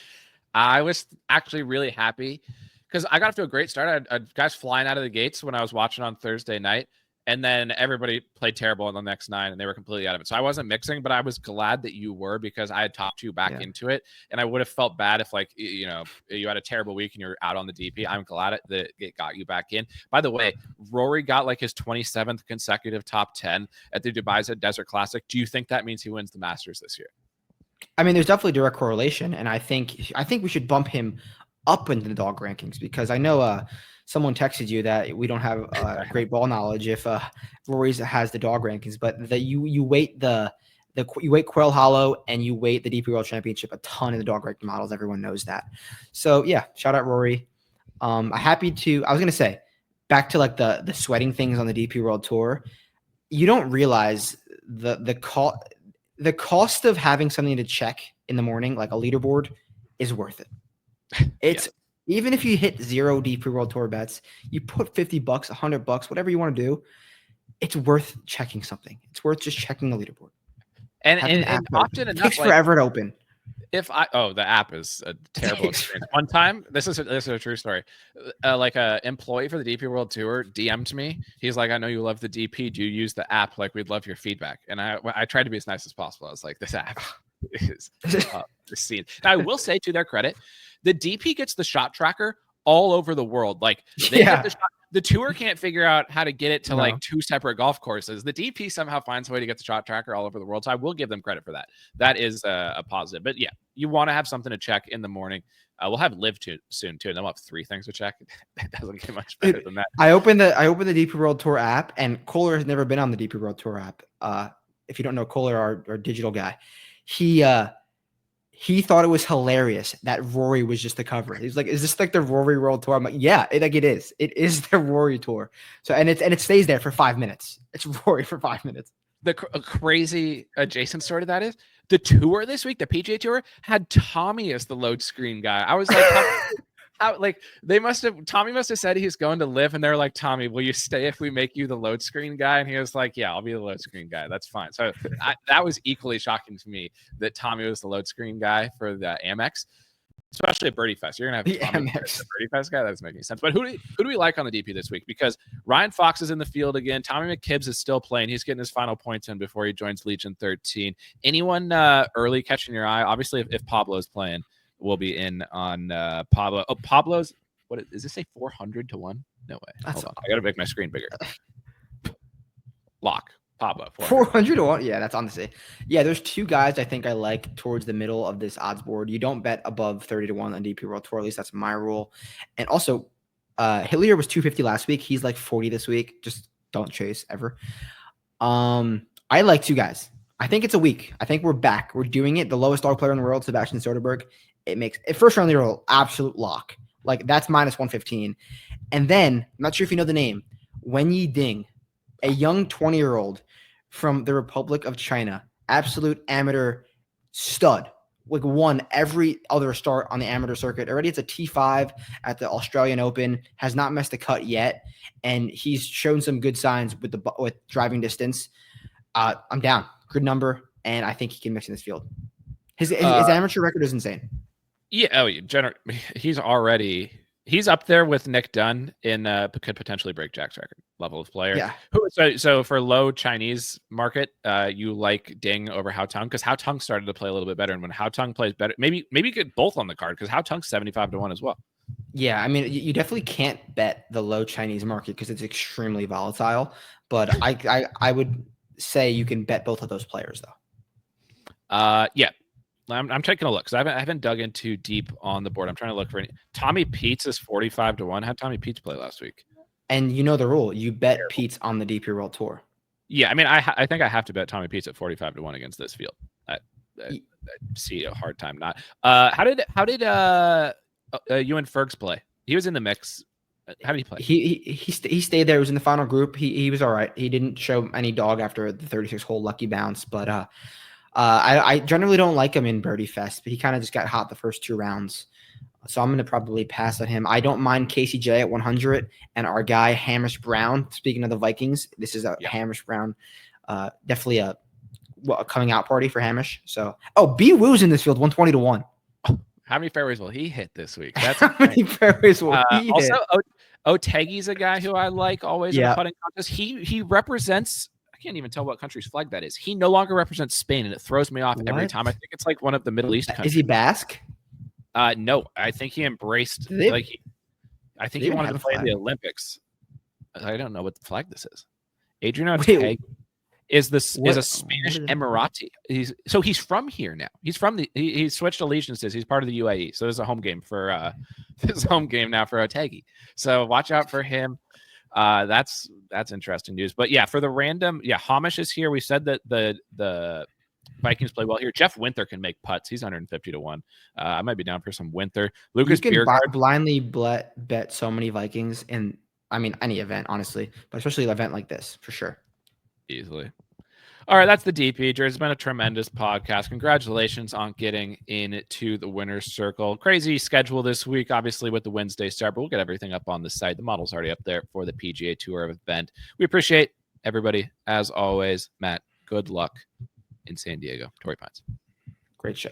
A: I was actually really happy because I got off to a great start. I had guys flying out of the gates when I was watching on Thursday night, and then everybody played terrible in the next 9, and they were completely out of it. So I wasn't mixing, but I was glad that you were, because I had talked you back into it, and I would have felt bad if, like, you know, you had a terrible week and you're out on the DP. I'm glad that it got you back in. By the way, Rory got like his 27th consecutive top 10 at the Dubai Desert Classic. Do you think that means he wins the Masters this year?
B: I mean, there's definitely direct correlation, and I think we should bump him up into the dog rankings, because I know someone texted you that we don't have great ball knowledge if Rory has the dog rankings, but that you weight you weight Quail Hollow and you weight the DP World Championship a ton in the dog ranking models. Everyone knows that. So yeah, shout out Rory. I was gonna say, back to like the sweating things on the DP World Tour. You don't realize the cost of having something to check in the morning, like a leaderboard, is worth it. It's even if you hit 0 DP World Tour bets, you put $50, $100, whatever you want to do, it's worth checking something. It's worth just checking the leaderboard.
A: And often enough,
B: it takes forever to open.
A: The app is a terrible experience. One time, this is a true story. Like a employee for the DP World Tour DM'd me. He's like, "I know you love the DP. Do you use the app? Like, we'd love your feedback." And I tried to be as nice as possible. I was like, "This app is obscene." Now, I will say, to their credit, the DP gets the shot tracker all over the world. Like, they get the shot. The tour can't figure out how to get it to like 2 separate golf courses. The DP somehow finds a way to get the shot tracker all over the world. So I will give them credit for that. That is a positive. But yeah, you want to have something to check in the morning. We'll have Live soon too, and then we'll have 3 things to check. It doesn't get much better than that.
B: I opened the DP World Tour app, and Kohler has never been on the DP World Tour app. If you don't know Kohler, our digital guy, he thought it was hilarious that Rory was just the cover. He's like, "Is this like the Rory World Tour?" I'm like, "Yeah, it is. It is the Rory Tour." So it stays there for 5 minutes. It's Rory for 5 minutes.
A: The crazy adjacent story to that is the tour this week, the PGA Tour, had Tommy as the load screen guy. I was like, Tommy must have said he's going to Live, and they're like, "Tommy, will you stay if we make you the load screen guy?" And he was like, "Yeah, I'll be the load screen guy. That's fine." So that was equally shocking to me that Tommy was the load screen guy for the AmEx, especially at Birdie Fest. You're gonna have Tommy as the Birdie Fest guy. That doesn't make any sense. But who do we like on the DP this week? Because Ryan Fox is in the field again. Tommy McKibbs is still playing. He's getting his final points in before he joins Legion 13. Anyone early catching your eye? Obviously, if Pablo's playing, we'll be in on Pablo. Oh, Pablo's, what is this, say 400 to 1? No way. Hold on. I got to make my screen bigger. Lock. Papa
B: 400 to 1. Yeah, that's honestly. Yeah, there's two guys I think I like towards the middle of this odds board. You don't bet above 30 to 1 on DP World Tour. At least that's my rule. And also, Hillier was 250 last week. He's like 40 this week. Just don't chase ever. I like two guys. I think it's a week. I think we're back. We're doing it. The lowest dog player in the world, Sebastian Soderberg. It makes it first round leader absolute lock. Like that's minus 115. And then I'm not sure if you know the name, Wen Yi Ding, a young 20-year-old from the Republic of China, absolute amateur stud. Like won every other start on the amateur circuit. Already it's a T5 at the Australian Open, has not missed a cut yet, and he's shown some good signs with driving distance. I'm down. Good number, and I think he can mix in this field. His amateur record is insane.
A: Yeah, he's up there with Nick Dunn in could potentially break Jack's record level of player.
B: Yeah.
A: So for low Chinese market, you like Ding over Hao Tung because Hao Tung started to play a little bit better, and when Hao Tung plays better, maybe get both on the card because Hao Tung's 75 to 1 as well.
B: Yeah, I mean, you definitely can't bet the low Chinese market because it's extremely volatile. But I would say you can bet both of those players though.
A: Yeah. I'm taking a look because I haven't dug in too deep on the board. I'm trying to look for any. Tommy Peets is 45 to 1. How'd Tommy Peets play last week?
B: And you know the rule. You bet Peets on the DP World Tour.
A: Yeah, I mean, I think I have to bet Tommy Peets at 45 to 1 against this field. I see a hard time not. How did Ewan Fergs play? He was in the mix. How did he play?
B: He stayed there. He was in the final group. He was all right. He didn't show any dog after the 36-hole lucky bounce, but I generally don't like him in Birdie Fest, but he kind of just got hot the first two rounds. So I'm going to probably pass on him. I don't mind KCJ at 100 and our guy Hamish Brown. Speaking of the Vikings, this is a Hamish Brown, definitely a coming out party for Hamish. So, B Woo's in this field, 120 to 1.
A: How many fairways will he hit this week? That's
B: how many fairways will he
A: also,
B: hit?
A: Oteghi's a guy who I like always in the putting contest. He represents. I can't even tell what country's flag that is. He no longer represents Spain, and it throws me off every time. I think it's like one of the Middle East countries.
B: Is he Basque?
A: No, I think he embraced I think he wanted to play in the Olympics. I don't know what the flag this is. Adrian Otegi is a Spanish Emirati. He's from here now. He switched allegiances. He's part of the UAE. So there's a home game for now for Otegi. So watch out for him. That's interesting news. But yeah, for the random, Hamish is here. We said that the Vikings play well here. Jeff Winther can make putts. He's 150 to 1. I might be down for some Winther. Lucas Bjerregaard
B: blindly bet so many Vikings in, any event, honestly, but especially an event like this for sure.
A: Easily. All right, that's the DP. It's been a tremendous podcast. Congratulations on getting into the winner's circle. Crazy schedule this week, obviously, with the Wednesday start, but we'll get everything up on the site. The model's already up there for the PGA Tour event. We appreciate everybody, as always. Matt, good luck in San Diego. Torrey Pines.
B: Great show.